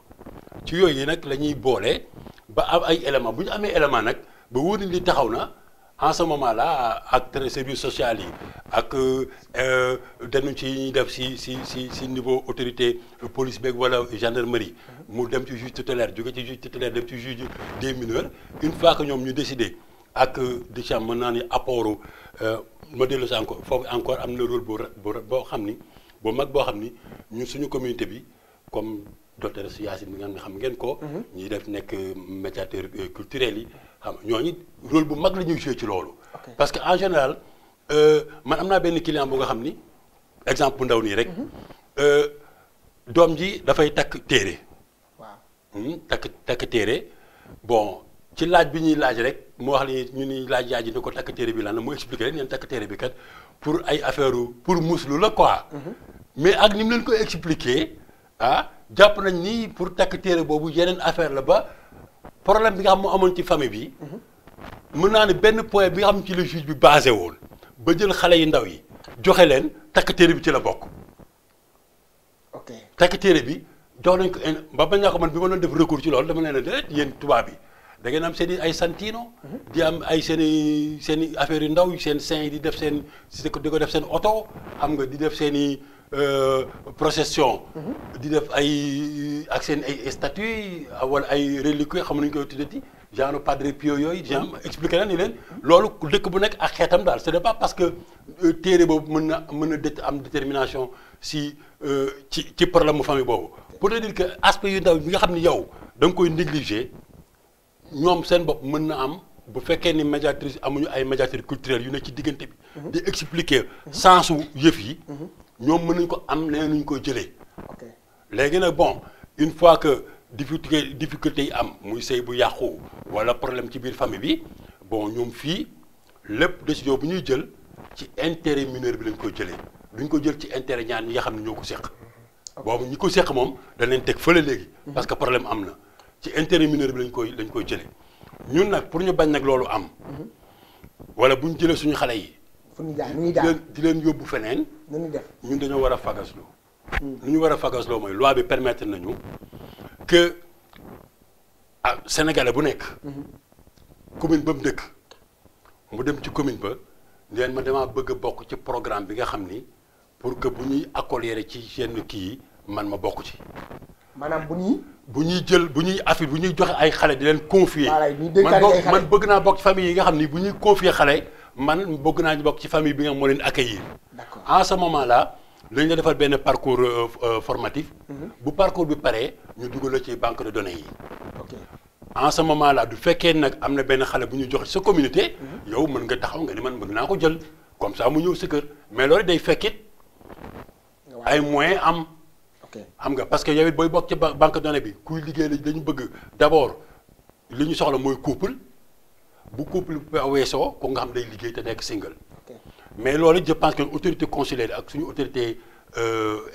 ci yooyu nag la ñuy boole ba am ay éléments bu ñu amee élément nag ba wóor ni li taxaw na en ce moment là ak service social yi ak dénonce yi ñuy def si niveau autorité police beeg wala gendarmerie mu dem ci juge tutélaire jóge ci juge tutélaire dem ci juge des mineurs une fois que ñoom ñu décidé ak di ci am mën naa ni apport ma dellu si encore foofu encore am na rôle boo xam ni bu mag boo xam ni ñun suñu communauté bi comme docteur Yacine bi nga xam ngeen ko. ñuy def nekk médiateur culturel yi xam ñooñu rôle bu mag la ñuy joué ci loolu. parce que en général man am naa benn client bu nga xam ni exemple bu ndaw nii rek. doom ji dafay takk téere. waaw takk téere bon ci laaj bi ñuy laaj rek mu wax ni ñu ni laaj yaay ji ne ko takk téere bi lan la mu expliqué rek neen takk téere bi kat pour ay affaire pour muslu la quoi. mais ak ni mu leen ko expliqué jàpp nañ ni pour takk téere boobu yeneen affaire la ba problème bi nga xam moo amoon ci famille bi. mën naa ne benn point bi nga xam ci le juge bi basé woon ba jël xale yu ndaw yi joxe leen takk téere bi ci la bokk. ok takk téere bi jox nañ ko ba bañ naa ko man bi ma doon def recours ci loolu dama leen a déet yéen tubaab bi da ngeen am seen i ay santino. di am ay seen i affaires yu ndaw seen sein yi di def seen di ko def seen oto xam nga di def seen i procession. di def ay ak seen ay statues wala ay reliquats xam nañu koy tuddati genre Padre Pio yooyu genre expliqué na ni leen loolu dëkk bu nekk ak xeetam daal ce n'est pas parce que téere boobu mën na am détermination ci problème mu famille boobu pour te dire que aspect yu ndaw bi nga xam ni yow da nga koy négliger ñoom seen bopp mën na am bu fekkee ni médiatrice amuñu ay médiateurs culturels yu ne ci diggante bi di expliquer sensu yëf yi ñoom mën nañ ko am nee nañu koy jëlee léegi nag bon une fois que difficulté yi am muy sëy bu yàqu wala problème ci biir famille bi bon ñoom fii lépp décision bu ñuy jël ci intérêt mineur bi lañ koy jëlee duñ ko jël ci intérêt ñaan ñi nga xam ne ñoo ko seq boobu ñi ko seq moom dañ leen teg fële léegi parce que problème am na ci intérêt mineur bi lañ koy jëlee ñun nag pour ñu bañ nag loolu am wala bu ñu jëlee suñu xale yi di leen yóbbu feneen ñun dañoo war a fagasloo lu ñu war a fagasloo mooy loi bi permettre nañu que sénégalais bu nekk commune ba mu dëkk mu dem ci commune ba leen ma dama bëgg a bokk ci programme bi nga xam ni pour que bu ñuy accolyer ci yenn kii yi man ma bokk ci maanaam bu ñuy joxe ay xale di leen confier man bëgg naa bokk ci famille yi nga xam ni bu ñuy confier xale man bëgg naa bokk ci famille bi nga moo leen accueillir en ce moment là lañ la defal benn parcours formatif bu parcours bi paree ñu dugal la ci banque de données yi en ce moment là du fekkee nag am na benn xale bu ñu joxe sa communauté yow mën nga taxaw nga ni man bëgg naa ko jël comme ça mu ñëw sa kër mais loolu day fekkit ay moyens am xam nga parce que yow it booy bokk ci banque de données bi kuy liggéey la dañu bëgg d'abord li ñu soxla mooy couple bu couple weesoo ko nga xam day liggéey te nekk single mais loolu je pense que autorité consulaire ak suñu autorité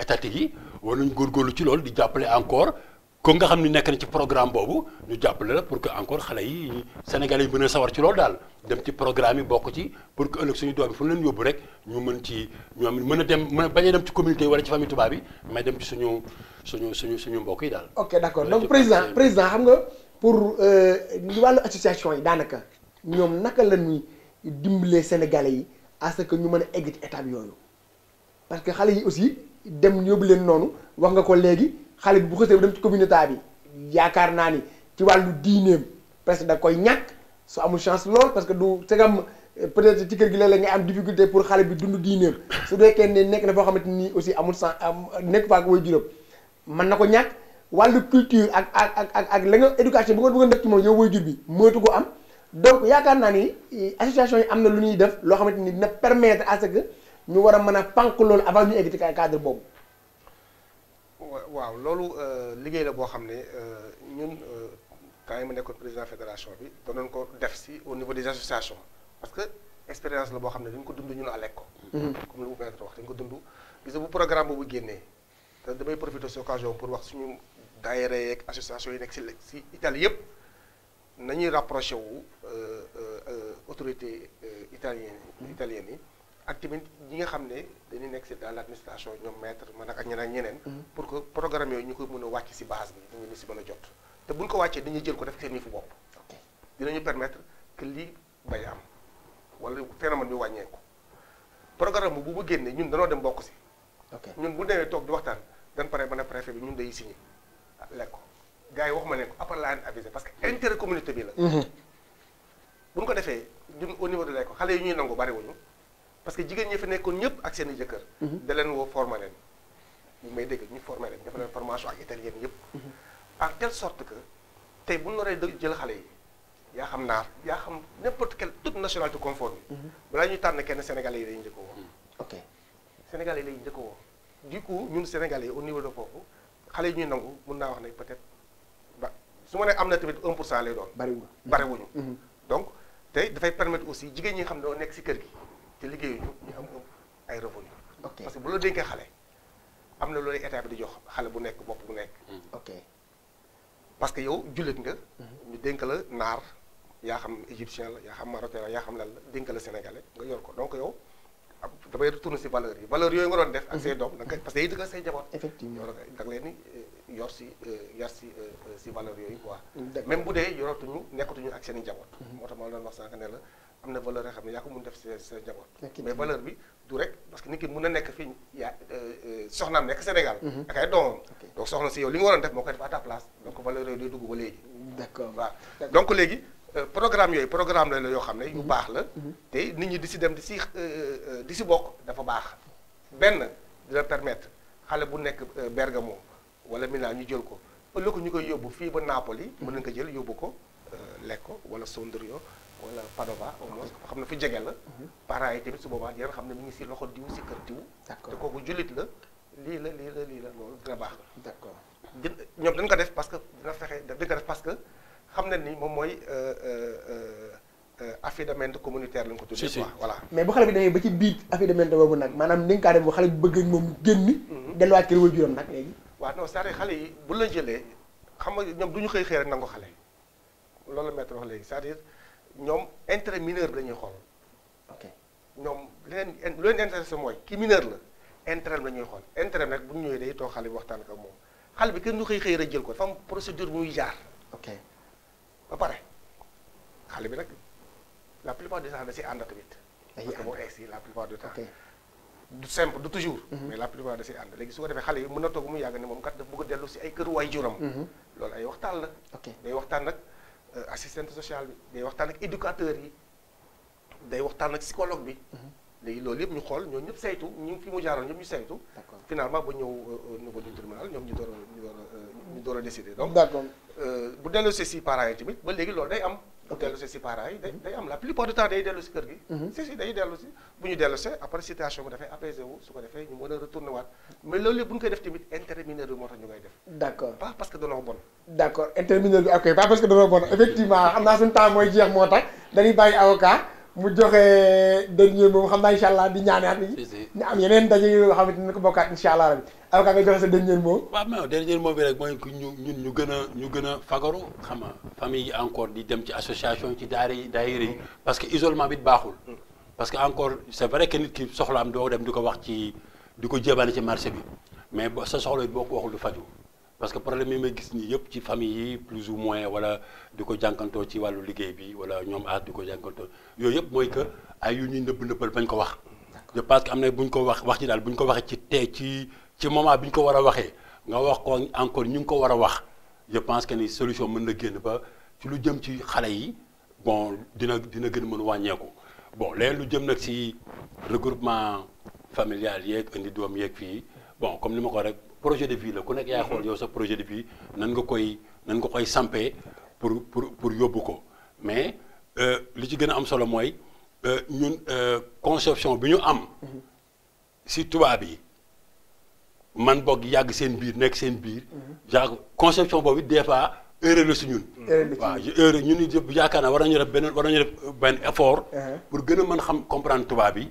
étatique yi war nañu góorgóorlu ci loolu di jàppale encore ko nga xam ni nekk na ci programme boobu ñu jàppale la pour que encore xale yi Sénégalais yi mën a sawar ci loolu daal dem ci programme yi bokk ci pour que ëllëg suñu doom bi fu ñu leen yóbbu rek ñu mën ci ñoom mën a bañ a dem ci communauté wala ci famille tubaab bi mais dem ci suñu mbokk yi daal. ok d'accord donc président xam nga pour wàllu association yi daanaka ñoom naka la ñuy dimbalee Sénégalais yi à ce que ñu mën a egg ci étape yooyu parce que xale yi aussi dem yóbbu leen noonu wax nga ko léegi xale bi bu xësee dem ci communauté bi yaakaar naa ni ci wàllu diineem presque da koy ñàkk su amul chance lool parce que du segam peut-être ci kër gi léeg-léeg nga am difficulté pour xale bi dund diineem su deekee ne nekk na foo xamante ni aussi amul nekk faak way juróom mën na ko ñàkk wàllu culture ak la nga éducation bu nga bëgg a def ci moom yow way jur bi moytu ko am donc yaakaar naa ni association yi am na lu ñuy def loo xamante ni dina permettre à ce que ñu war a mën a pànk loolu avant ñu egg ci cadre boobu. waaw loolu liggéey la boo xam ne ñun temps yi ma nekkoon président fédération bi danoon ko def si au niveau des associations parce que expérience la boo xam ne dañ ko dund ñun àlek ko comme lu mu maître wax dañ ko dund gis nga bu programme boobu génnee te damay profiter ci occasion pour wax suñu daayira yeeg association yi nekk si Italie yëpp nañuy rapproché wu autorité italienne yi ak tamit ñi nga xam ne dañuy nekk si dans l' administration ñoom maître man ak ñeneen pour que programme yooyu ñu ko mën a wàcc si base bi ñu si mën a jot te buñ ko wàccee dañuy jël ko def seen yëfu bopp dinañu permettre que lii bay am wala phénomène bi wàññeeku programme bu génnee ñun danoo dem bokk si ñun bu demee toog di waxtaan dañ pare mën a préfet bi ñun day signé lekk ko gars yi wax ma ne ko après laa leen avisé parce que intérêt communauté bi la buñ ko defee ñun au niveau de l'école xale yi ñuy nangu bariwuñu parce que jigéen ñi fi nekkoon ñëpp ak seen i jëkkër da leen woo formé leen ñu may dégg ñu formé leen dafa leen formation ak italien yëpp en telle sorte que tey bu ñu naree jël xale yi yaa xam naar yaa xam n'importe quelle toute nationalité conforme balaa ñuy tànn kenn sénégalais yi lañu njëkk a woo ok sénégalais yi lañu njëkk a woo du coup ñun sénégalais yi au niveau de foofu xale yi ñuy nangu mun naa wax ne peut-être ba su ma ne am na tamit 1% lay doon bariwuñu donc tey dafay permettre aussi jigéen ñi nga xam ne doo nekk si kër gi te liggéeyuñu ñu am ay revenu parce que bu la dénkee xale am na loolu état bi di jox xale bu nekk bopp bu nekk ok parce que yow jullit nga ñu dénk la naar yaa xam égyptien la yaa xam marocain la yaa xam lan la dénk la sénégalais nga yor ko donc yow damay retourner si valeurs yooyu nga doon def ak say doom da nga parce que yi dëgg say jaboot effectivement da nga leen ni yor si yar si valeurs yooyu quoi même bu dee yoratuñu nekkatuñu ak seen i jaboot moo tax ma doon wax sànq ne la am na valeur yoo xam ne yaa ko mun def sa njaboot mais valeur bi du rek parce que nit ki mun na nekk fii yaa soxnaam nekk Sénégal ak ay doomam donc soxna si yow li nga waroon def moo koy def à ta place donc valeur yooyu day dugg ba léegi d'accord waaw donc léegi programme yooyu programme la yoo xam ne yu baax la te nit ñi di si dem di si bokk dafa baax benn dina permettre xale bu nekk Bergamo wala Milan ñu jël ko ëllëg ñu koy yóbbu fii ba Napoli mën nañu ko jël yóbbu ko Lecco wala Sondrio wala Padova au moins xam ne fi jege la parents yi tamit su boobaa yéen xam ne mi ngi si loxo diw si kër diw te kooku jullit la lii la loolu dina baax d'accord ñoom dañ ko def parce que dina fexe dañ ko def parce que xam nañ ni moom mooy affidamento communautaire lañ ko tuddee quoi voilà mais bu xale bi demee ba ci biir affidamento boobu nag maanaam ndénkaane bu xale bi bëgg moom génn delluwaat kër waajuram nag léegi waaw non c'est-à-dire xale yi bu la jëlee xam nga ñoom du ñu xëy rek nangu xale loolu la maître wax léegi c'est-à-dire ñoom intérêt mineur bi la ñuy xool ok ñoom lu leen intéressé mooy ki mineur la intérêt la ñuy xool intérêt nag bu ñu ñëwee day toog xale bi waxtaan ak moom xale bi kenn du xëy rek jël ko dafa am procédure bu muy jaar ok ba pare xale bi nag la plupart du temps da si ànd tamit parce que boo egsi la plupart du temps du simple du toujours mais la plupart da si ànd léegi su ko defee xale yi mën na toog mu yàgg ne moom kat daf bëgg a dellu si ay kër waay juram loolu ay waxtaan la day waxtaan nag assistante sociale bi day waxtaan ak éducateur yi day waxtaan ak psychologue bi léegi loolu yëpp ñu xool ñoo ñëpp saytu ñu fi mu jaaroon ñëpp ñu saytu finalement ba ñëw au niveau du tribunal ñoom ñu door a décider donc bu dellu si parents yi tamit ba léegi loolu day am bu dellu si parents yi day am la plupart du temps day dellu si kër gi si day dellu si bu ñu dellu see après situation bi dafay apaisé wu su ko defee ñu mën a retourné waat mais loolu yëpp bu ñu koy def tamit intérêt mineur bi moo tax ñu koy def d'accord pas parce que danoo bon d'accord intérêt mineur bi ok pas parce que danoo bon effectivement xam naa suñu temps mooy jeex moo tax dañuy bàyyi avocat mu joxe dernier moom xam naa incha allah di ñaanaat ni ñu am yeneen daje yoo xamante ni ko bokkaat incha allah rabi avocat nga joxe sa dernier mot. waaw mais dernier mot bi rek mooy ñu gën a fagaru xam nga famille yi encore di dem ci association ci daayira yi parce que isolement bi baaxul parce que encore c'est vrai que nit ki soxlaam doo dem di ko wax ci di ko jébaane ci marché bi mais sa soxla boo ko waxul du faju parce que problème yi may gis nii yëpp ci famille yi plus ou moins wala di ko jànkantoo ci wàllu liggéey bi wala ñoom aat di ko jànkantoo yooyu yëpp mooy que ay yu ñuy nëbbal bañ ko wax je pense que am na bu ñu ko wax ci daal bu ñu ko waxee ci moment bi ñu ko war a waxee nga wax ko encore ñu ngi ko war a wax je pense que ni solution mën na génn ba ci lu jëm ci xale yi bon dina gën a mën wàññeeku bon léegi lu jëm nag si regroupement familial yeeg indi doom yeeg fii bon comme ni ma ko rek projet de vie la ku nekk yaa xool yow sa projet de vie nan nga koy sampee pour yóbbu ko mais li ci gën a am solo mooy ñun conception bi ñu am si tubaab yi man boog yàgg seen biir nekk seen biir genre conception boobu des fois erreur la si ñun waaw erreur ñun ñëpp yaakaar naa war nañu def benn effort pour gën a mën xam comprendre tubaab yi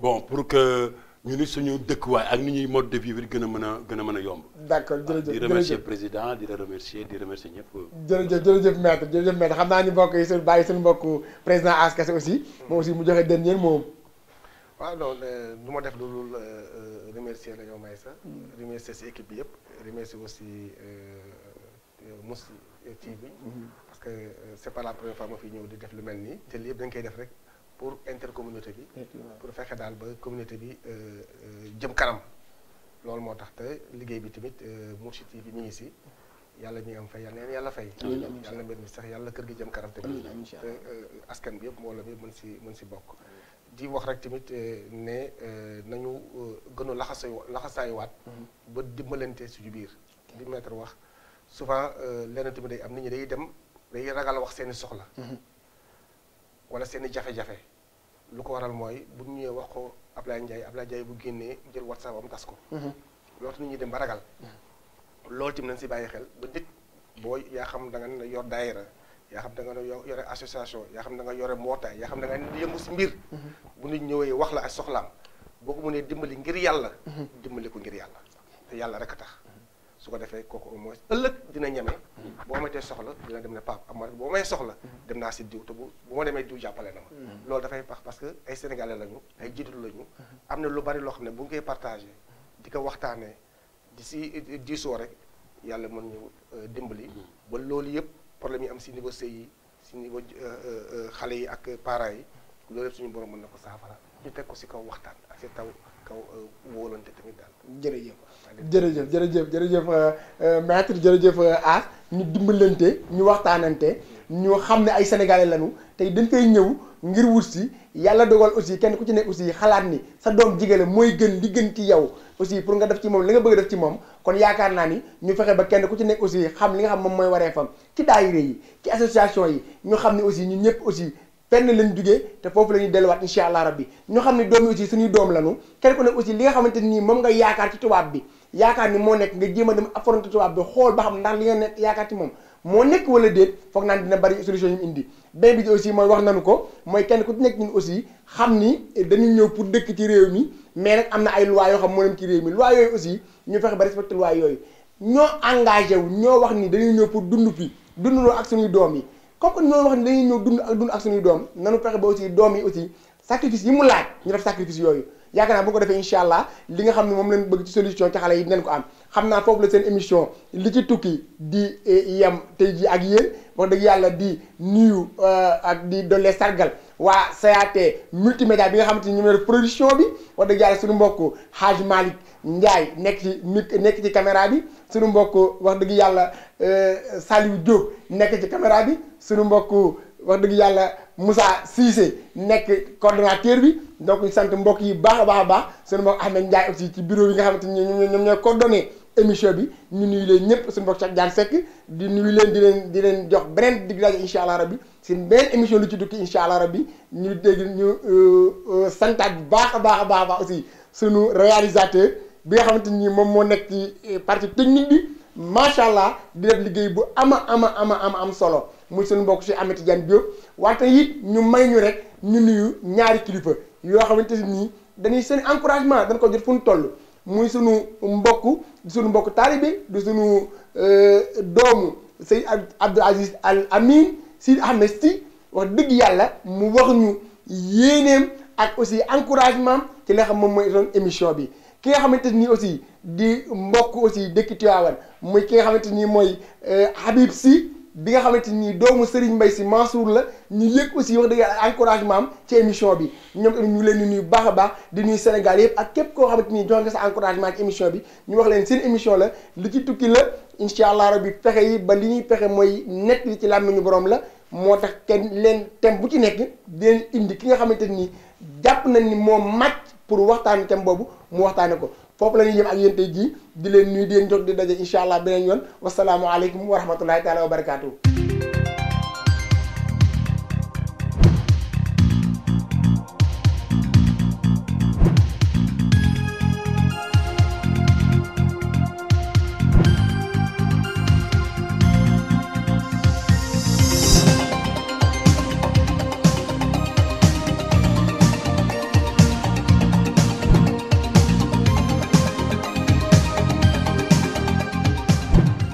bon pour que ñu ni suñu dëkkuwaay ak ni ñuy mode de vie bi gën a mën a yomb. d'accord jërëjëf di remercier président di la remercier ñëpp. jërëjëf maître xam naa ñu mbokk yi suñu bàyyi suñu mbokk président Askase aussi moom aussi mu joxe dernier moom. waaw non du ma def loolu remercier la yow may sax remercier si équipe bi yëpp remercier aussi Mously TV parce que c'est pas la première fois ma fi ñëw di def lu mel nii te lii yëpp dañ koy def rek. pour intercommunauté bi pour fexe daal ba communauté bi jëm kanam loolu moo tax te liggéey bi tamit Mously TV mi ngi si yàlla mi am fay yàlla fay yàlla mbir mi sax yàlla kër gi jëm kanam tamit te askan bi yëpp mbooloo bi mën si bokk di wax rek tamit ne nañu gën a laxasaayuwaat ba dimbalante suñu biir di maître wax souvent leneen tamit day am nit ñi day ragal wax seeni soxla wala seeni jafe-jafe lu ko waral mooy bu ñu ñëwee wax ko Ablaye Ndiaye bu génnee jël WhatsApp am tas ko loolu nit ñi dem ba ragal loolu tamit nañ si bàyyi xel ba nit boo yaa xam da nga yor daayira yaa xam da nga yore association yaa xam da nga yore mbootaay yaa xam da nga yëngu si mbir bu nit ñëwee wax la ay soxlaam boo ko mënee dimbali ngir yàlla dimbali ko ngir yàlla te yàlla rek a tax su ko defee kooku au moins ëllëg dina ñeme boo amatee soxla dina dem ne Pape am boo may soxla dem naa si diw te bu ma demee diw jàppale na ma loolu dafay parce que ay sénégalais lañu ay jiitu lañu am na lu bari loo xam ne bu ñu koy partagé di ko waxtaanee di si diisoo rek yàlla mën ñu dimbali ba loolu yëpp problème yi am si niveau sëy yi si niveau xale yi ak parents yi loolu yëpp suñu borom mën na ko saafara ñu teg ko si kaw waxtaan ak si kaw wóolante tamit daal. jërëjëf maître jërëjëf As ñu dimbalante ñu waxtaanante ñu xam ne ay sénégalais lañu tey dañ koy ñëw ngir wut si yàlla dogal aussi kenn ku ci nekk aussi xalaat ni sa doom jigéen la mooy gën li gën ci yow aussi pour nga def ci moom li nga bëgg def ci moom kon yaakaar naa ni ñu fexe ba kenn ku ci nekk aussi xam li nga xam moom mooy waree fam ci daayira yi ci association yi ñu xam ne aussi ñun ñëpp aussi fenn lañ jugee te foofu la ñuy delluwaat incha allah rabbi ñu xam ne doom yi aussi suñuy doom lañu kenn ku nekk aussi li nga xamante nii moom nga yaakaar ci tubaab bi yaakaar ni moo nekk nga jéem a dem affronter tubaab bi xool ba xam ndax li nga nekk yaakaar ci moom moo nekk wala déet foog naan dina bari solution yu mu indi benn bi aussi mooy wax nañu ko mooy kenn ku ci nekk ñun aussi xam ni dañuy ñëw pour dëkk ci réew mi mais nag am na ay loi yoo xam moo dem ci réew mi loi yooyu aussi ñu fexe ba respecté loi yooyu ñoo engagé wu ñoo wax ni dañuy ñëw pour dund fi dundaloo ak suñuy doom yi comme que ñoo wax ni dañuy ñëw dund ak suñuy doom nanu fexe ba aussi doom yi aussi sacrifice yi mu laaj ñu def sacrifice yooyu yaakaar naa bu ko defee incha allah li nga xam ne moom lañ bëgg ci solution ci xale yi dinañ ko am xam naa foofu la seen émission li ci tukki di yem tey ji ak yéen wax dëgg yàlla di nuyu ak di dollee sargal waa CAT multimédia bi nga xamante ni ñu def production bi wax dëgg yàlla suñu mbokk Hadj Malick Ndiaye nekk ci caméra bi suñu mbokk wax dëgg yàlla Saliou Diop nekk ci caméra bi suñu mbokk wax dëgg yàlla Moussa Cissé nekk coordonnateur bi donc ñu sant mbokk yi baax a baax suñu mbokk Ahmed Ndiaye aussi ci bureau bi nga xamante ni ñoom ñooy coordonné émission bi ñu nuyu leen ñëpp suñu mbokk Cheikh Diane Seck di nuyu leen di leen jox beneen dig rajo incha allah rabbi seen beneen émission lu ci dukki incha allah rabbi ñu dégg ñu santaat bu baax a baax aussi suñu réalisateur bi nga xamante ni moom moo nekk ci partie technique bi macha allah di def liggéey bu am solo muy suñu mbokk si Amity Diagne Diop wante it ñu may ñu rek ñu nuyu ñaari kilifa yoo xamante ni dañuy seen encouragement dañ ko jot fu ñu toll muy suñu mbokk taalibe du suñu doomu Seydi Abdou Aziz Al Amin Sidi Ahmed Sy wax dëgg yàlla mu wax ñu yéeneem ak aussi encouragement ci li nga xam moom mooy doon émission bi ki nga xamante ni aussi di mbokk aussi dëkk Tivaouane muy ki nga xamante ni mooy Habib Sy bi nga xamante ni doomu Serigne Mbaye Sy Mansour la ñu yëg aussi wax dëgg yàlla encouragement am ci émission bi ñoom tamit ñu leen di nuyu baax a baax di nuyu Sénégal yëpp ak képp koo xamante ni jox nga sa encouragement ci émission bi ñu wax leen seen émission la li ci tukki la incha allah rabbi pexe yi ba li ñuy pexe mooy nekk li ci làmmiñu borom la moo tax kenn leen thème bu ci nekk di leen indi ki nga xamante ni jàpp nañ ni moom màcc pour waxtaani thème boobu mu waxtaane ko foofu la ñuy yem ak yéen tey jii di leen nuyu di leen jot di daje incha allah beneen yoon wasalaamualeykum wa rahmatullahi taala wa barakaatu.